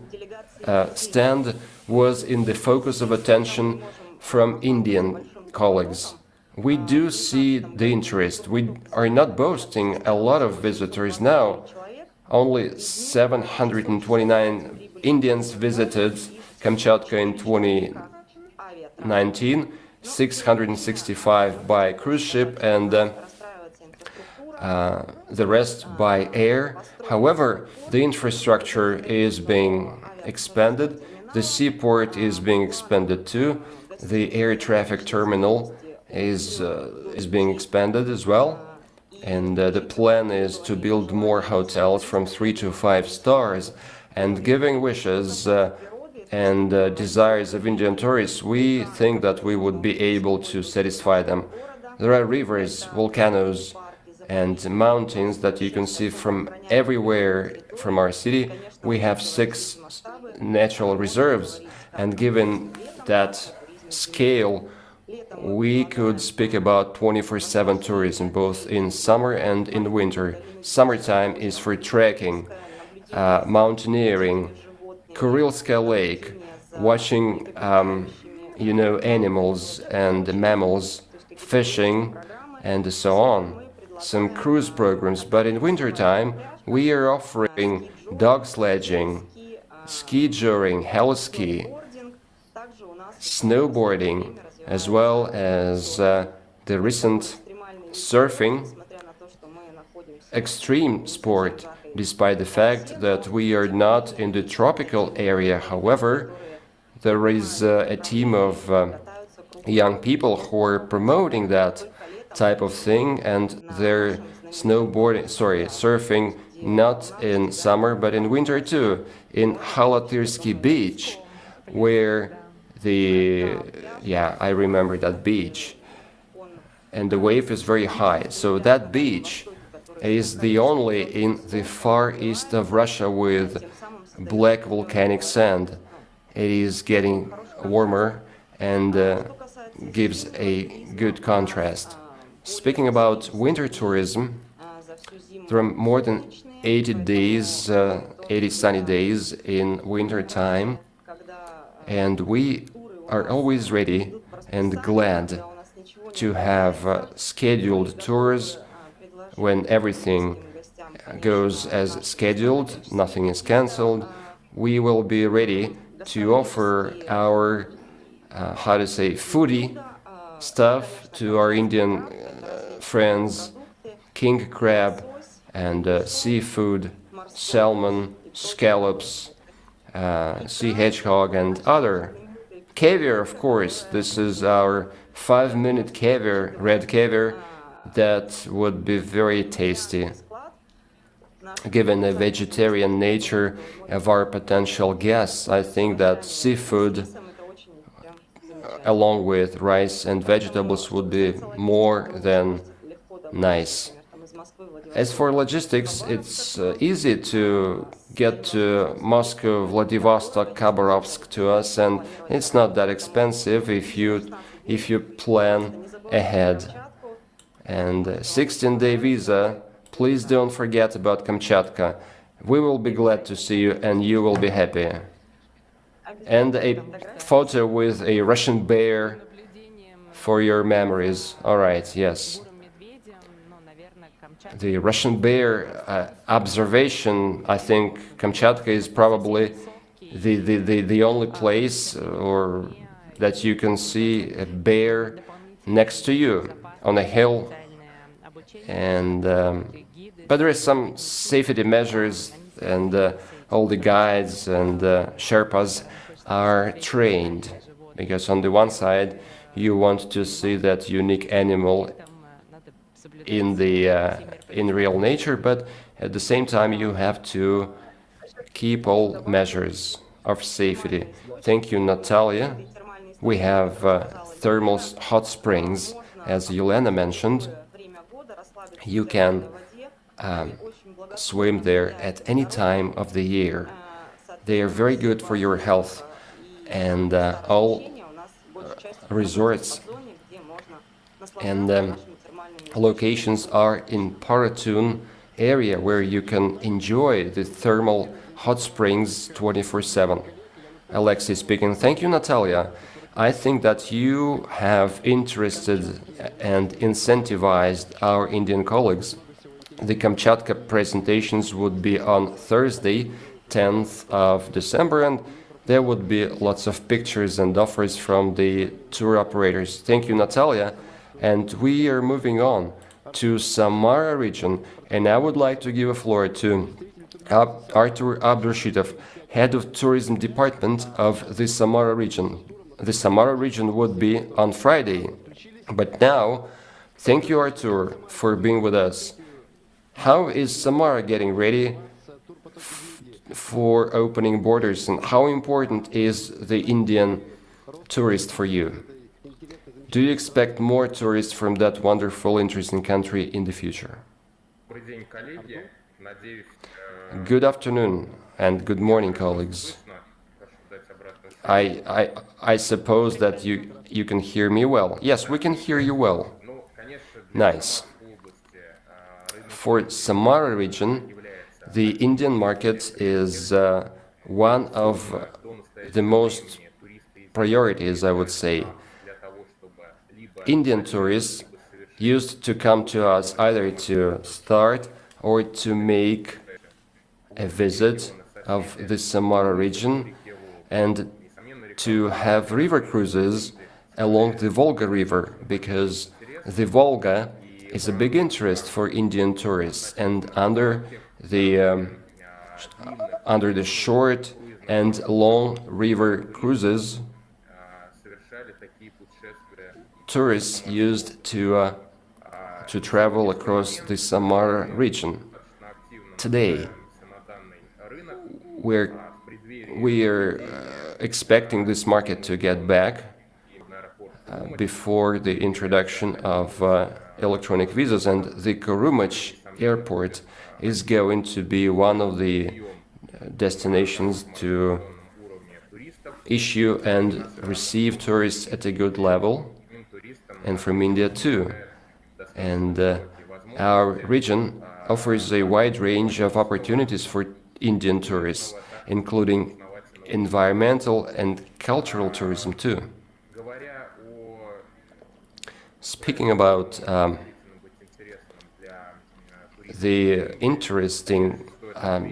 stand was in the focus of attention from Indian colleagues. We do see the interest. We are not boasting a lot of visitors now. Only 729 Indians visited Kamchatka in 2019, 665 by cruise ship, and the rest by air. However, the infrastructure is being expanded. The seaport is being expanded too. The air traffic terminal is being expanded as well. And the plan is to build more hotels from 3 to 5 stars. And giving wishes and desires of Indian tourists, we think that we would be able to satisfy them. There are rivers, volcanoes, and mountains that you can see from everywhere from our city. We have 6 natural reserves, and given that scale, we could speak about 24/7 tourism, both in summer and in winter. Summertime is for trekking, mountaineering, Kurilska Lake, watching, animals and mammals, fishing, and so on. Some cruise programs, but in wintertime, we are offering dog sledging, ski touring, heli-ski, snowboarding, as well as the recent surfing, extreme sport, despite the fact that we are not in the tropical area. However, there is a team of young people who are promoting that type of thing, and they're surfing not in summer but in winter too, in Halatyrsky beach, where I remember that beach, and the wave is very high. So that beach is the only in the far east of Russia with black volcanic sand. It is getting warmer and gives a good contrast. Speaking about winter tourism, there are more than 80 days, 80 sunny days in winter time, and we are always ready and glad to have scheduled tours when everything goes as scheduled, nothing is cancelled. We will be ready to offer our, foodie stuff to our Indian friends, king crab and seafood, salmon, scallops, sea hedgehog and other. Caviar, of course. This is our 5-minute caviar, red caviar, that would be very tasty. Given the vegetarian nature of our potential guests, I think that seafood, along with rice and vegetables, would be more than nice. As for logistics, it's easy to get to Moscow, Vladivostok, Khabarovsk to us, and it's not that expensive if you plan ahead. and 16-day visa. Please don't forget about Kamchatka. We will be glad to see you and you will be happy. And a photo with a Russian bear for your memories. All right, yes. The Russian bear observation, I think Kamchatka is probably the only place or that you can see a bear next to you on a hill. And but there is some safety measures, and all the guides and Sherpas are trained, because on the one side you want to see that unique animal in real nature, but at the same time you have to keep all measures of safety. Thank you, Natalia. We have thermal hot springs, as Yelena mentioned. You can swim there at any time of the year. They are very good for your health, and all resorts and locations are in Paratun area where you can enjoy the thermal hot springs 24/7. Alexei speaking. Thank you, Natalia. I think that you have interested and incentivized our Indian colleagues. The Kamchatka presentations would be on Thursday, 10th of December, and there would be lots of pictures and offers from the tour operators. Thank you, Natalia. And we are moving on to Samara region, and I would like to give a floor to Artur Abdurshitov, Head of Tourism Department of the Samara region. The Samara region would be on Friday, but now, thank you, Artur, for being with us. How is Samara getting ready for opening borders, and how important is the Indian tourist for you? Do you expect more tourists from that wonderful, interesting country in the future? Good afternoon and good morning, colleagues. I suppose that you can hear me well. Yes, we can hear you well. Nice. For Samara region, the Indian market is one of the most priorities, I would say. Indian tourists used to come to us either to start or to make a visit of the Samara region and to have river cruises along the Volga River, because the Volga is a big interest for Indian tourists, and under the short and long river cruises, tourists used to travel across the Samara region. Today, we are expecting this market to get back before the introduction of electronic visas, and the Kurumach airport is going to be one of the destinations to issue and receive tourists at a good level, and from India too. And our region offers a wide range of opportunities for Indian tourists, including environmental and cultural tourism too. Speaking about the interesting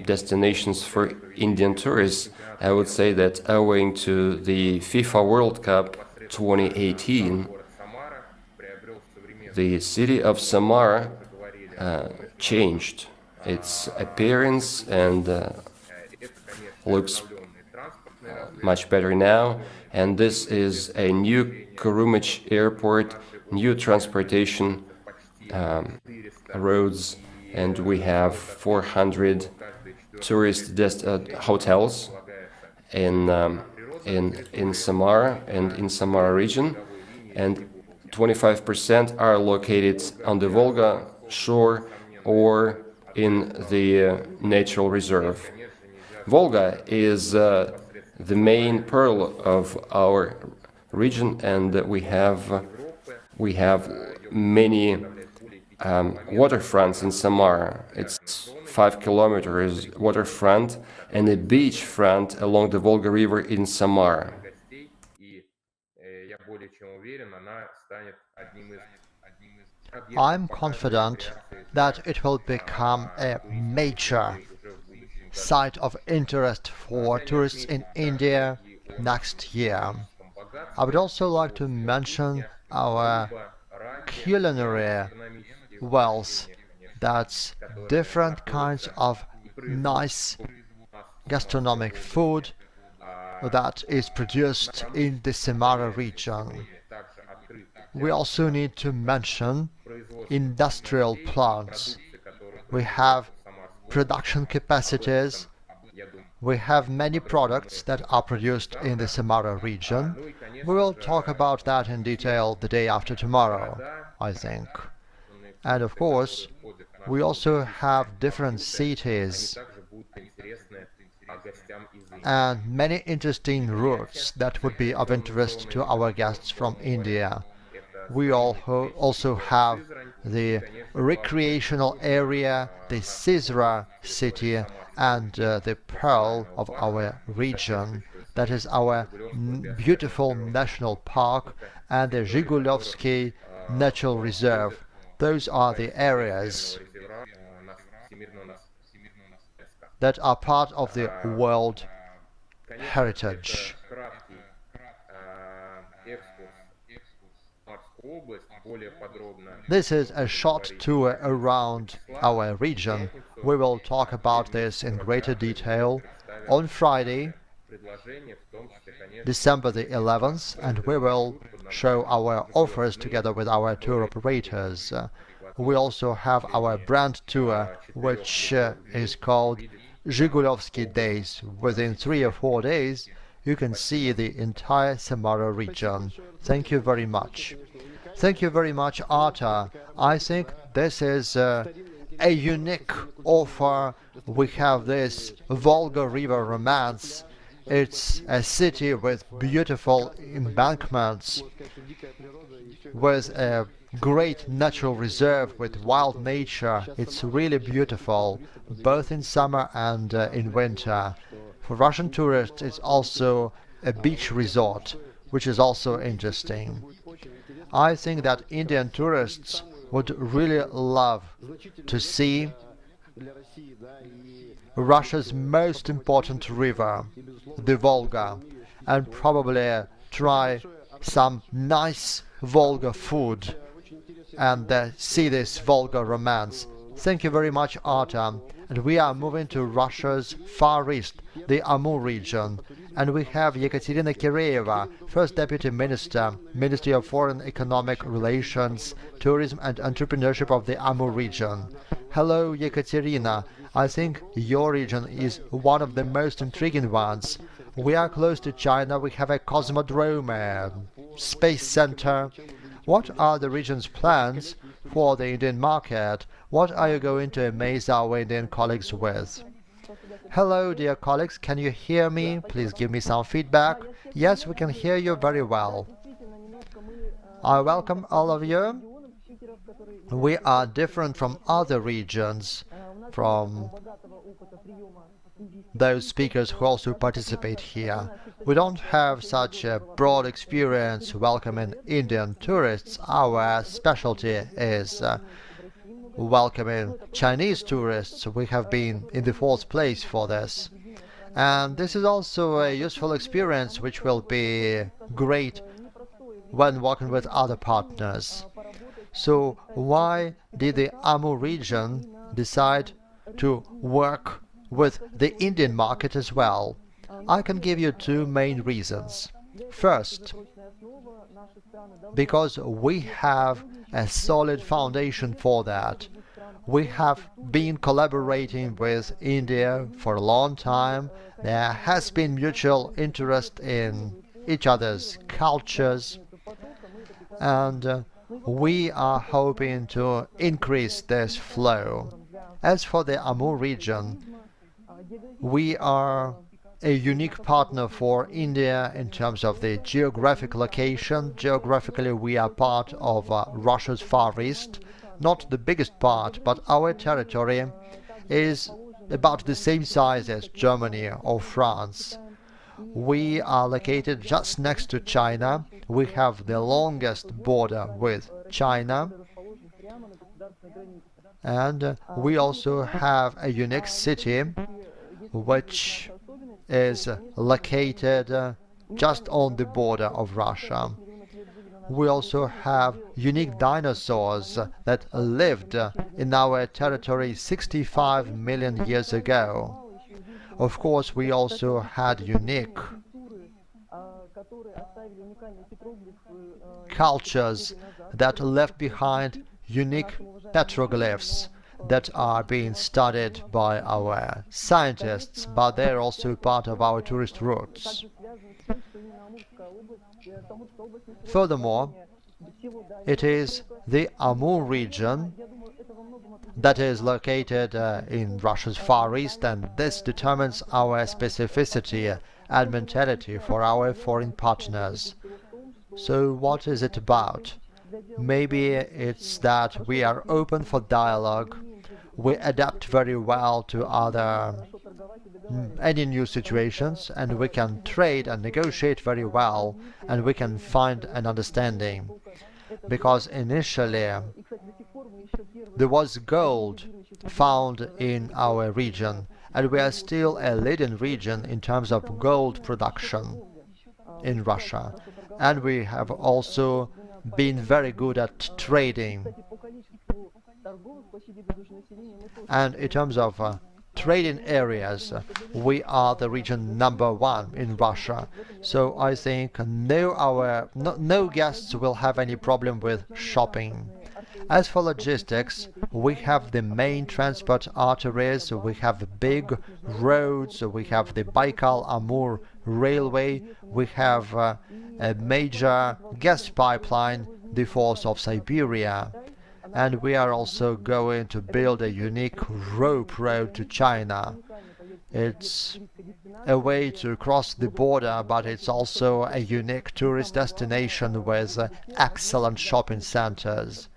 destinations for Indian tourists, I would say that owing to the FIFA World Cup 2018, the city of Samara changed its appearance and looks much better now. And this is a new Kurumach airport, new transportation roads, and we have 400 tourist hotels in Samara and in Samara region, and 25% are located on the Volga shore or in the natural reserve. Volga is the main pearl of our region, and we have many waterfronts in Samara. It's 5 kilometers waterfront and a beach front along the Volga River in Samara. I'm confident that it will become a major site of interest for tourists in India next year. I would also like to mention our culinary wealth. That's different kinds of nice gastronomic food that is produced in the Samara region. We also need to mention industrial plants. We have production capacities. We have many products that are produced in the Samara region. We will talk about that in detail the day after tomorrow, I think. And of course, we also have different cities and many interesting routes that would be of interest to our guests from India. We also have the recreational area, the Sizra city, and the pearl of our region. That is our beautiful national park and the Zhigulovsky Natural Reserve. Those are the areas that are part of the World Heritage. This is a short tour around our region. We will talk about this in greater detail on Friday, December the 11th, and we will show our offers together with our tour operators. We also have our brand tour, which is called Zhigulovsky Days. Within 3 or 4 days, you can see the entire Samara region. Thank you very much. Thank you very much, Arta. I think this is a unique offer. We have this Volga River romance. It's a city with beautiful embankments, with a great natural reserve, with wild nature. It's really beautiful, both in summer and in winter. For Russian tourists, it's also a beach resort, which is also interesting. I think that Indian tourists would really love to see Russia's most important river, the Volga, and probably try some nice Volga food and see this Volga romance. Thank you very much, Artem. And we are moving to Russia's Far East, the Amur region. And we have Yekaterina Kireyeva, First Deputy Minister, Ministry of Foreign Economic Relations, Tourism and Entrepreneurship of the Amur region. Hello, Yekaterina. I think your region is one of the most intriguing ones. We are close to China. We have a cosmodrome, a space center. What are the region's plans for the Indian market? What are you going to amaze our Indian colleagues with? Hello, dear colleagues, can you hear me? Please give me some feedback. Yes, we can hear you very well. I welcome all of you. We are different from other regions, from those speakers who also participate here. We don't have such a broad experience welcoming Indian tourists. Our specialty is welcoming Chinese tourists. We have been in the fourth place for this. And this is also a useful experience which will be great when working with other partners. So why did the Amur region decide to work with the Indian market as well? I can give you two main reasons. First, because we have a solid foundation for that. We have been collaborating with India for a long time. There has been mutual interest in each other's cultures, and we are hoping to increase this flow. As for the Amur region, we are a unique partner for India in terms of the geographic location. Geographically, we are part of Russia's Far East. not the biggest part, but our territory is about the same size as Germany or France. We are located just next to China. We have the longest border with China. And we also have a unique city which is located just on the border of Russia. We also have unique dinosaurs that lived in our territory 65 million years ago. Of course, we also had unique cultures that left behind unique petroglyphs that are being studied by our scientists, but they're also part of our tourist routes. Furthermore, it is the Amur region that is located in Russia's Far East, and this determines our specificity and mentality for our foreign partners. So what is it about? Maybe it's that we are open for dialogue, we adapt very well to any new situations, and we can trade and negotiate very well, and we can find an understanding. Because initially there was gold found in our region, and we are still a leading region in terms of gold production in Russia. And we have also been very good at trading. And in terms of trading areas, we are the region #1 in Russia. So I think no guests will have any problem with shopping. As for logistics, we have the main transport arteries, we have big roads, we have the Baikal-Amur railway, we have a major gas pipeline, the Falls of Siberia, and we are also going to build a unique rope road to China. It's a way to cross the border, but it's also a unique tourist destination with excellent shopping centers.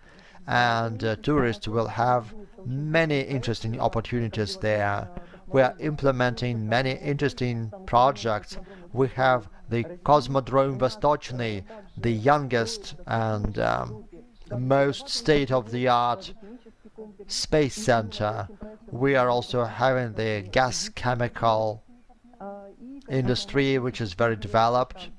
And tourists will have many interesting opportunities there. We are implementing many interesting projects. We have the Cosmodrome Vostochny, the youngest and most state-of-the-art space center. We are also having the gas chemical industry, which is very developed,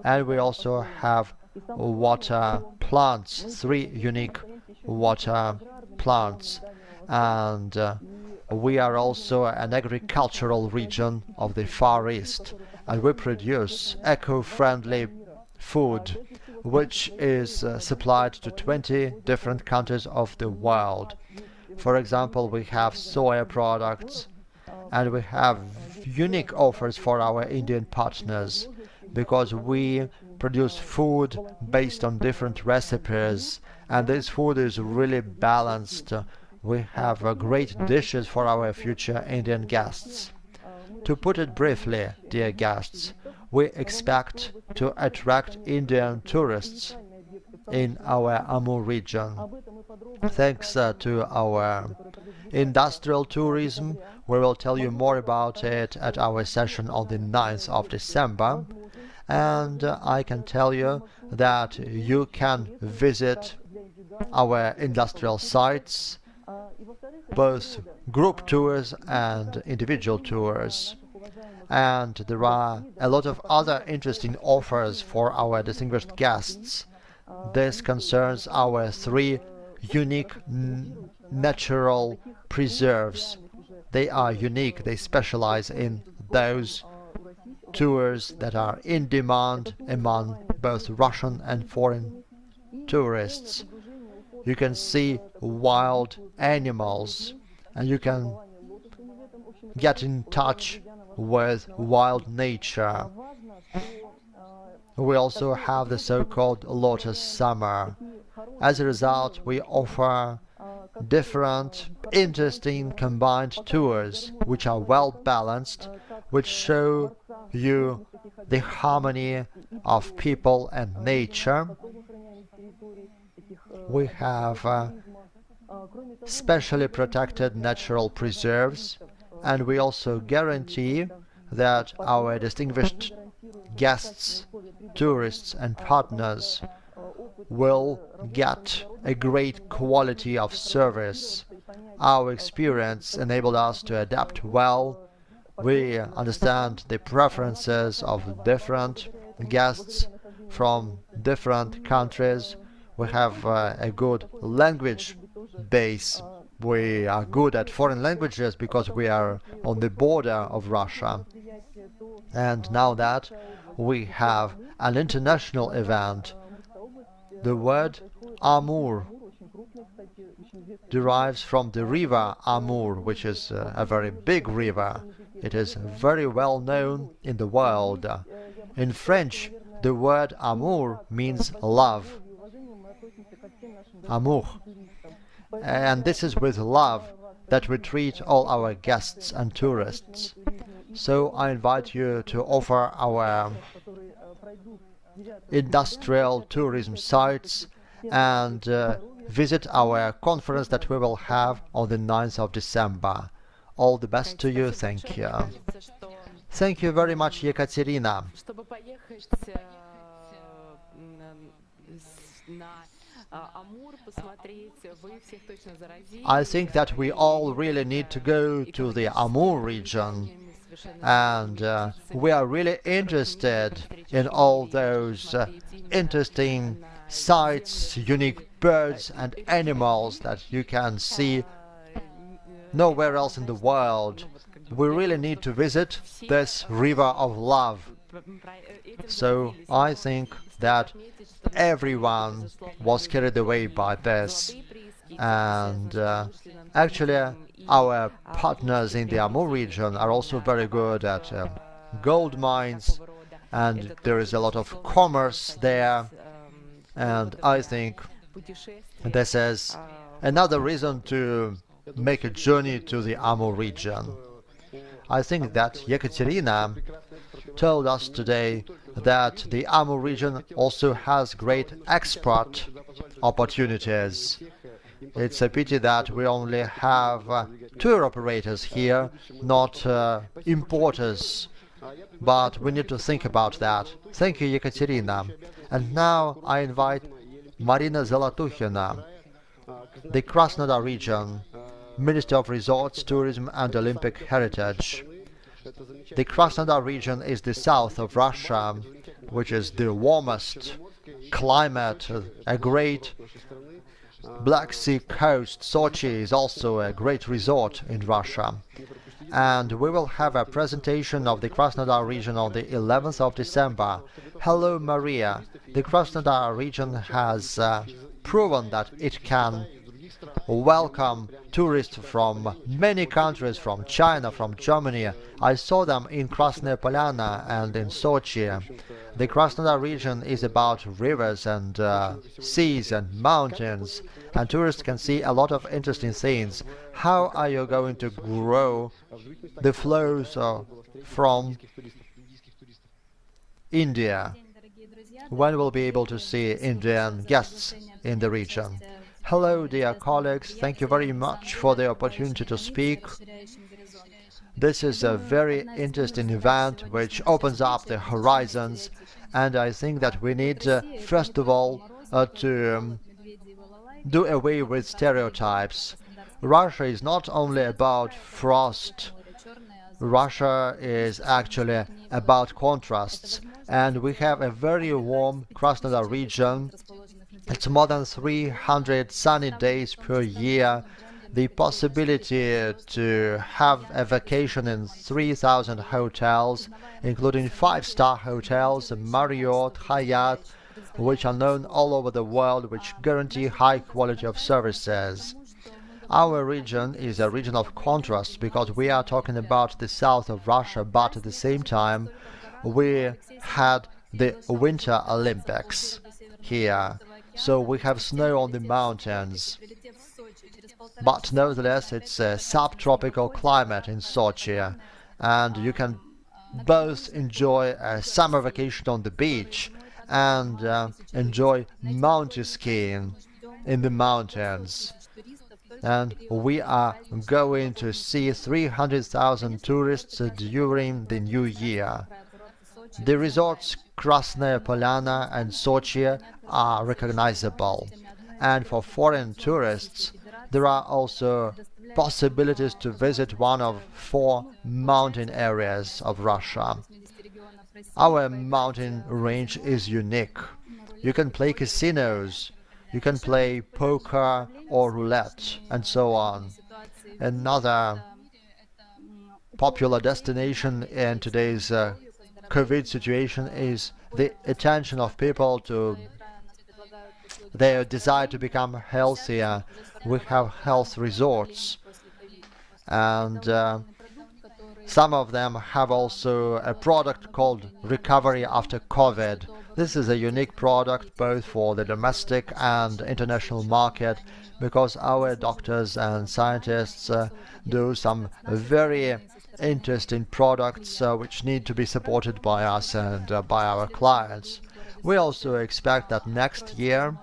and we also have water plants, 3 unique water plants, and we are also an agricultural region of the Far East, and we produce eco-friendly food which is supplied to 20 different countries of the world. For example, we have soya products, and we have unique offers for our Indian partners because we produce food based on different recipes, and this food is really balanced. We have great dishes for our future Indian guests. To put it briefly, dear guests, we expect to attract Indian tourists in our Amur region. Thanks to our industrial tourism, we will tell you more about it at our session on the 9th of December. And I can tell you that you can visit our industrial sites, both group tours and individual tours. And there are a lot of other interesting offers for our distinguished guests. This concerns our 3 unique natural preserves. They are unique, they specialize in those tours that are in demand among both Russian and foreign tourists. You can see wild animals, and you can get in touch with wild nature. We also have the so-called Lotus Summer. As a result, we offer different, interesting combined tours which are well balanced, which show you the harmony of people and nature. We have specially protected natural preserves, and we also guarantee that our distinguished guests, tourists and partners will get a great quality of service. Our experience enabled us to adapt well. We understand the preferences of different guests from different countries. We have a good language base. We are good at foreign languages because we are on the border of Russia. And now that we have an international event, the word Amur derives from the river Amur, which is a very big river. It is very well known in the world. In French, the word amour means love. Amour. And this is with love that we treat all our guests and tourists. So I invite you to offer our industrial tourism sites and visit our conference that we will have on the 9th of December. All the best to you. Thank you. Thank you very much, Ekaterina. Чтобы поехать на Амур, посмотреть, вы всех точно заразили. I think that we all really need to go to the Amur region, and we are really interested in all those interesting sights, unique birds and animals that you can see nowhere else in the world. We really need to visit this river of love. So I think that everyone was carried away by this. And actually, our partners in the Amur region are also very good at gold mines, and there is a lot of commerce there. And I think this is another reason to make a journey to the Amur region. I think that Yekaterina told us today that the Amur region also has great export opportunities. It's a pity that we only have tour operators here, not importers. But we need to think about that. Thank you, Yekaterina. And now I invite Marina Zolotukhina, the Krasnodar region, Minister of Resorts, Tourism and Olympic Heritage. The Krasnodar region is the south of Russia, which is the warmest climate, a great Black Sea coast. Sochi is also a great resort in Russia. And we will have a presentation of the Krasnodar region on the 11th of December. Hello, Maria. The Krasnodar region has proven that it can welcome tourists from many countries, from China, from Germany. I saw them in Krasnaya Polyana and in Sochi. The Krasnodar region is about rivers and seas and mountains, and tourists can see a lot of interesting things. How are you going to grow the flows from India? When will we be able to see Indian guests in the region? Hello, dear colleagues. Thank you very much for the opportunity to speak. This is a very interesting event which opens up the horizons, and I think that we need, first of all, to do away with stereotypes. Russia is not only about frost. Russia is actually about contrasts, and we have a very warm Krasnodar region. It's more than 300 sunny days per year. The possibility to have a vacation in 3,000 hotels, including 5-star hotels, Marriott, Hyatt, which are known all over the world, which guarantee high quality of services. Our region is a region of contrasts because we are talking about the south of Russia, but at the same time we had the Winter Olympics here. So we have snow on the mountains. But nevertheless, it's a subtropical climate in Sochi, and you can both enjoy a summer vacation on the beach and enjoy mountain skiing in the mountains. and we are going to see 300,000 tourists during the new year. The resorts Krasnaya Polana and Sochi are recognizable, and for foreign tourists there are also possibilities to visit one of four mountain areas of Russia. Our mountain range is unique. You can play casinos, you can play poker or roulette, and so on. Another popular destination in today's COVID situation is the attention of people to their desire to become healthier. We have health resorts, and some of them have also a product called Recovery After COVID. This is a unique product both for the domestic and international market because our doctors and scientists do some very interesting products which need to be supported by us and by our clients. We also expect that next year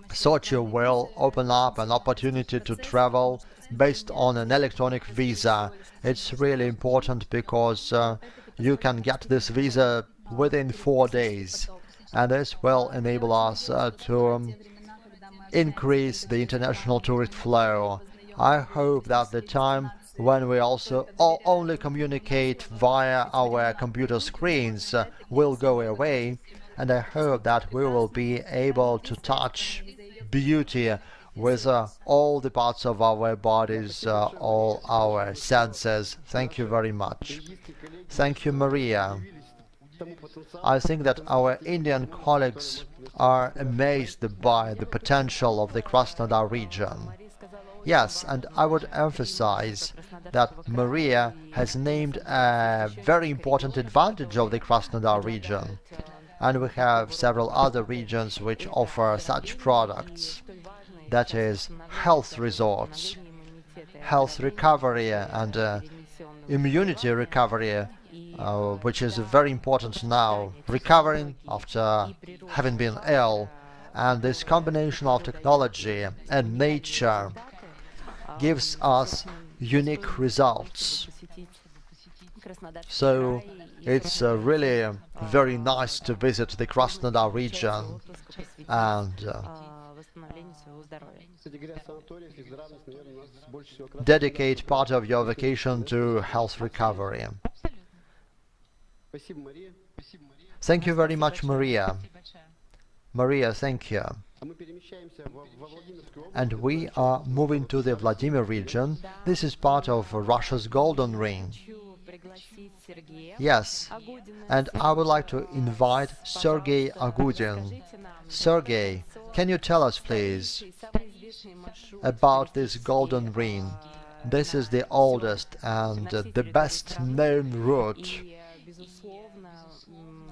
Sochi will open up an opportunity to travel based on an electronic visa. It's really important because you can get this visa within 4 days, and this will enable us to increase the international tourist flow. I hope that the time when we also only communicate via our computer screens will go away, and I hope that we will be able to touch beauty with all the parts of our bodies, all our senses. Thank you very much. Thank you, Maria. I think that our Indian colleagues are amazed by the potential of the Krasnodar region. Yes, and I would emphasize that Maria has named a very important advantage of the Krasnodar region, and we have several other regions which offer such products. That is, health resorts, health recovery and immunity recovery, which is very important now, recovering after having been ill. And this combination of technology and nature gives us unique results. So it's really very nice to visit the Krasnodar region and dedicate part of your vacation to health recovery. Thank you very much, Maria. Maria, thank you. And we are moving to the Vladimir region. This is part of Russia's Golden Ring. Yes, and I would like to invite Sergei Agudin. Sergei, can you tell us, please, about this Golden Ring? This is the oldest and the best known route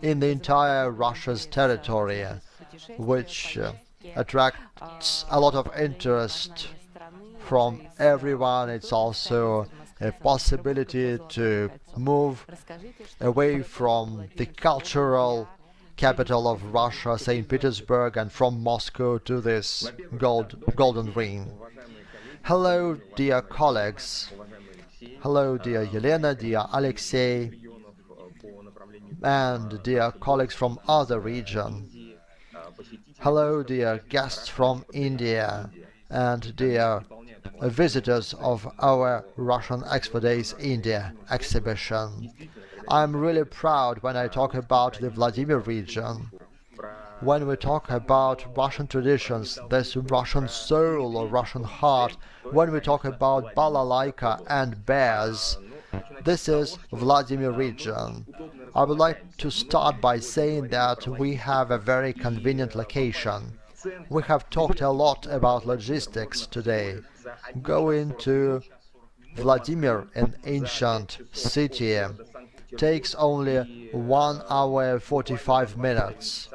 in the entire Russia's territory, which attracts a lot of interest from everyone. It's also a possibility to move away from the cultural capital of Russia, St. Petersburg, and from Moscow to this Golden Ring. Hello, dear colleagues. Hello, dear Yelena, dear Alexei, and dear colleagues from other regions. Hello, dear guests from India, and dear visitors of our Russian Expo Days India exhibition. I'm really proud when I talk about the Vladimir region. When we talk about Russian traditions, this Russian soul or Russian heart, when we talk about balalaika and bears, this is Vladimir region. I would like to start by saying that we have a very convenient location. We have talked a lot about logistics today. Going to Vladimir, an ancient city, takes only 1 hour 45 minutes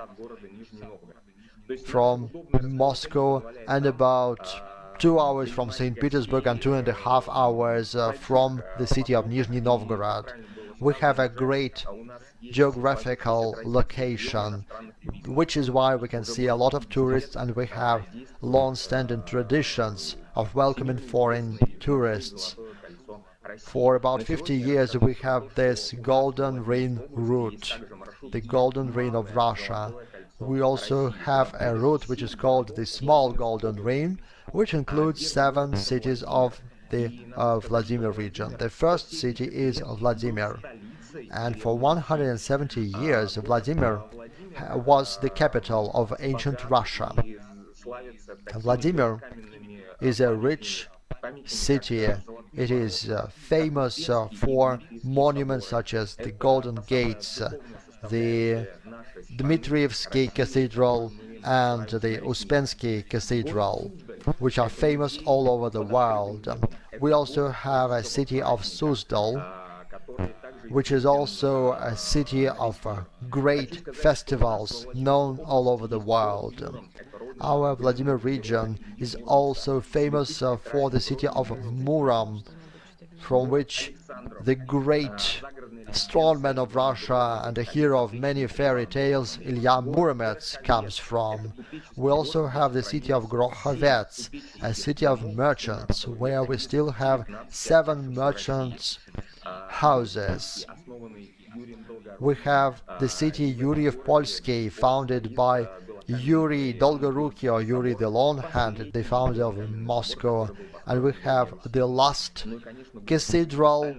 from Moscow and about 2 hours from St. Petersburg and 2.5 hours from the city of Nizhny Novgorod. We have a great geographical location, which is why we can see a lot of tourists, and we have long-standing traditions of welcoming foreign tourists. For about 50 years we have this Golden Ring route, the Golden Ring of Russia. We also have a route which is called the Small Golden Ring, which includes 7 cities of the Vladimir region. The first city is Vladimir, and for 170 years Vladimir was the capital of ancient Russia. Vladimir is a rich city. It is famous for monuments such as the Golden Gates, the Dmitrievsky Cathedral, and the Uspensky Cathedral, which are famous all over the world. We also have a city of Suzdal, which is also a city of great festivals known all over the world. Our Vladimir region is also famous for the city of Murom, from which the great strongman of Russia and a hero of many fairy tales, Ilya Muromets, comes from. We also have the city of Grokhovets, a city of merchants, where we still have 7 merchants' houses. We have the city Yuriev Polsky, founded by Yuri Dolgoruki or Yuri the Long-Handed, the founder of Moscow, and we have the last cathedral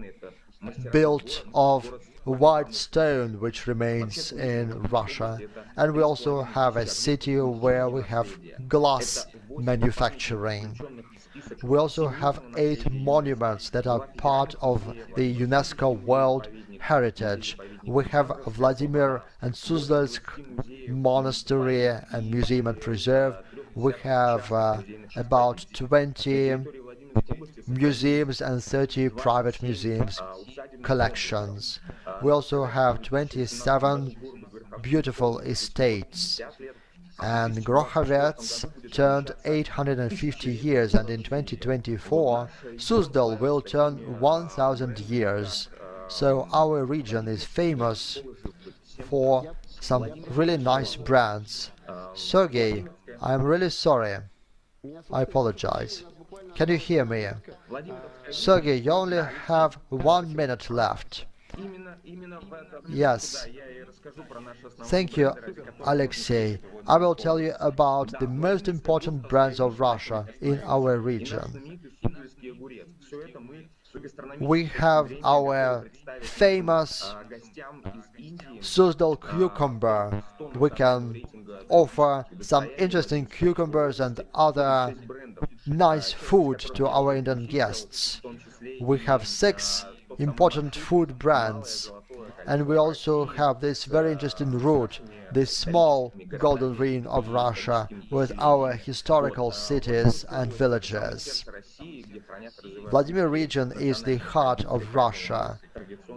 built of white stone which remains in Russia, and we also have a city where we have glass manufacturing. We also have 8 monuments that are part of the UNESCO World Heritage. We have Vladimir and Suzdalsk Monastery and Museum and Preserve. We have about 20 museums and 30 private museums collections. We also have 27 beautiful estates. And Grokhovets turned 850 years, and in 2024 Suzdal will turn 1000 years. So our region is famous for some really nice brands. Sergey, I'm really sorry. I apologize. Can you hear me? Sergey, you only have 1 minute left. Yes. Thank you, Alexei. I will tell you about the most important brands of Russia in our region. We have our famous Suzdal cucumber. We can offer some interesting cucumbers and other nice food to our Indian guests. We have 6 important food brands, and we also have this very interesting route, the Small Golden Ring of Russia, with our historical cities and villages. Vladimir region is the heart of Russia,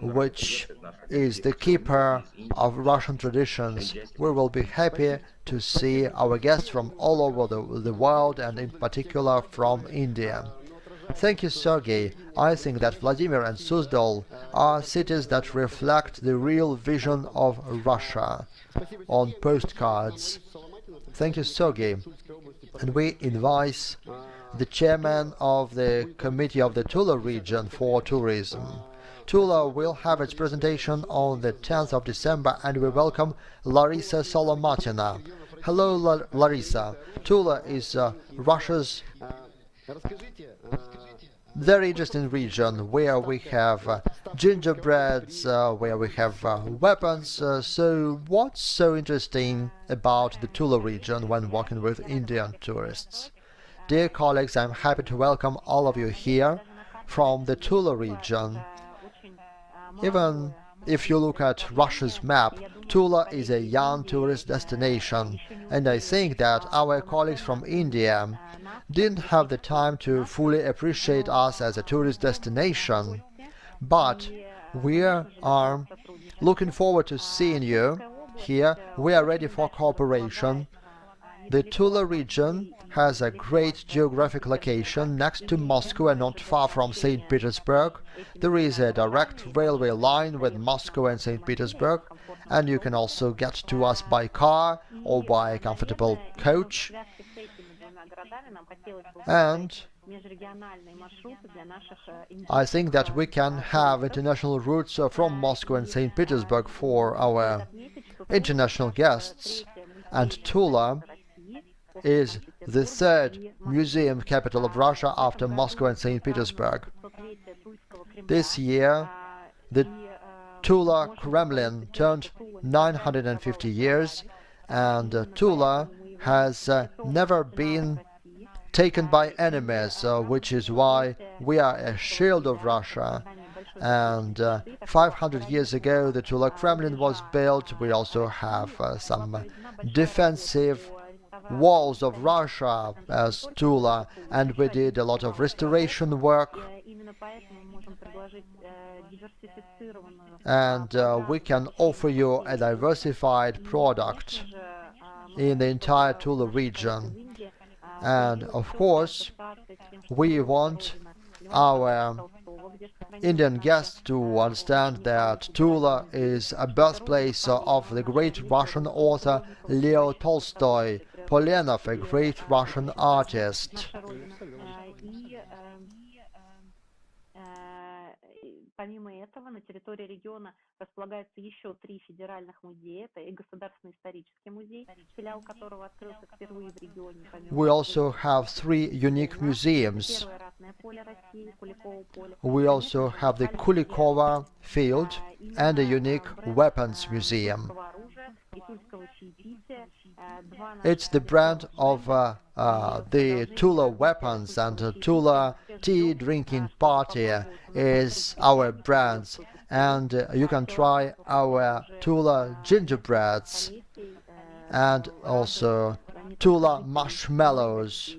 which is the keeper of Russian traditions. We will be happy to see our guests from all over the world, and in particular from India. Thank you, Sergey. I think that Vladimir and Suzdal are cities that reflect the real vision of Russia on postcards. Thank you, Sergey. And we invite the chairman of the Committee of the Tula region for tourism. Tula will have its presentation on the 10th of December, and we welcome Larissa Solomatina. Hello, Larissa. Tula is Russia's very interesting region where we have gingerbreads, where we have weapons. So what's so interesting about the Tula region when walking with Indian tourists? Dear colleagues, I'm happy to welcome all of you here from the Tula region. Even if you look at Russia's map, Tula is a young tourist destination, and I think that our colleagues from India didn't have the time to fully appreciate us as a tourist destination, but we are looking forward to seeing you here. We are ready for cooperation. The Tula region has a great geographic location next to Moscow and not far from St. Petersburg. There is a direct railway line with Moscow and St. Petersburg, and you can also get to us by car or by a comfortable coach. And I think that we can have international routes from Moscow and St. Petersburg for our international guests. And Tula is the third museum capital of Russia after Moscow and St. Petersburg. This year, the Tula Kremlin turned 950 years, and Tula has never been taken by enemies, which is why we are a shield of Russia. And 500 years ago, the Tula Kremlin was built. We also have some defensive walls of Russia as Tula, and we did a lot of restoration work. And we can offer you a diversified product in the entire Tula region. And of course, we want our Indian guests to understand that Tula is a birthplace of the great Russian author Leo Tolstoy, Polenov, a great Russian artist. Помимо этого, на территории региона располагается еще 3 федеральных музея. Это и Государственный исторический музей, филиал которого открылся впервые в регионе. We also have 3 unique museums. Первое ратное поле России, Куликово поле. We also have the Kulikova field and a unique weapons museum. It's the brand of the Tula weapons, and Tula tea drinking party is our brand. And you can try our Tula gingerbreads and also Tula marshmallows,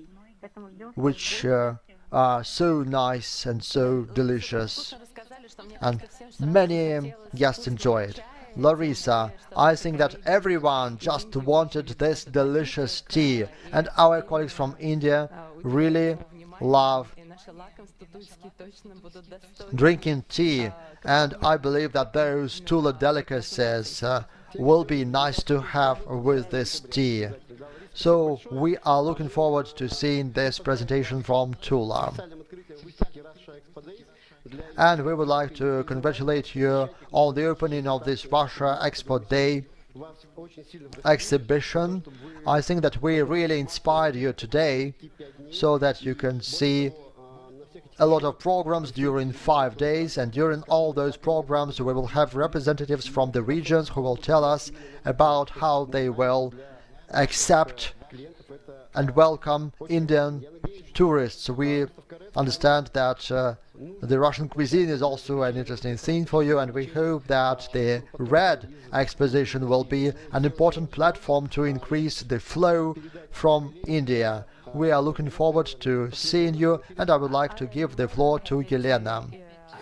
which are so nice and so delicious. And many guests enjoy it. Larissa, I think that everyone just wanted this delicious tea, and our colleagues from India really love drinking tea, and I believe that those Tula delicacies will be nice to have with this tea. So we are looking forward to seeing this presentation from Tula. And we would like to congratulate you on the opening of this Russia Expo Day exhibition. I think that we really inspired you today so that you can see a lot of programs during 5 days, and during all those programs we will have representatives from the regions who will tell us about how they will accept and welcome Indian tourists. We understand that the Russian cuisine is also an interesting thing for you, and we hope that the Red Exposition will be an important platform to increase the flow from India. We are looking forward to seeing you, and I would like to give the floor to Yelena.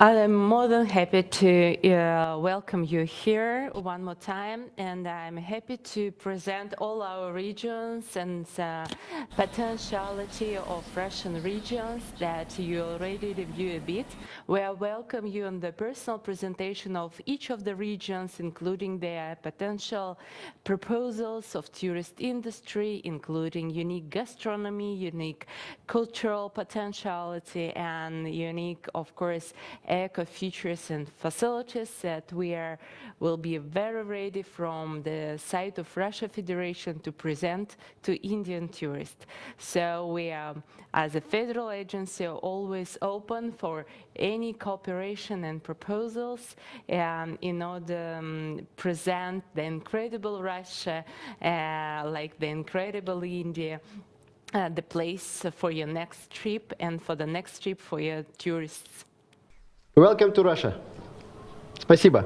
I'm more than happy to welcome you here one more time, and I'm happy to present all our regions and potentiality of Russian regions that you already review a bit. We welcome you on the personal presentation of each of the regions, including their potential proposals of tourist industry, including unique gastronomy, unique cultural potentiality, and unique, of course, eco features and facilities that will be very ready from the side of Russia Federation to present to Indian tourists. So we are, as a federal agency, always open for any cooperation and proposals in order to present the incredible Russia, like the incredible India, the place for your next trip and for the next trip for your tourists. Welcome to Russia. Спасибо.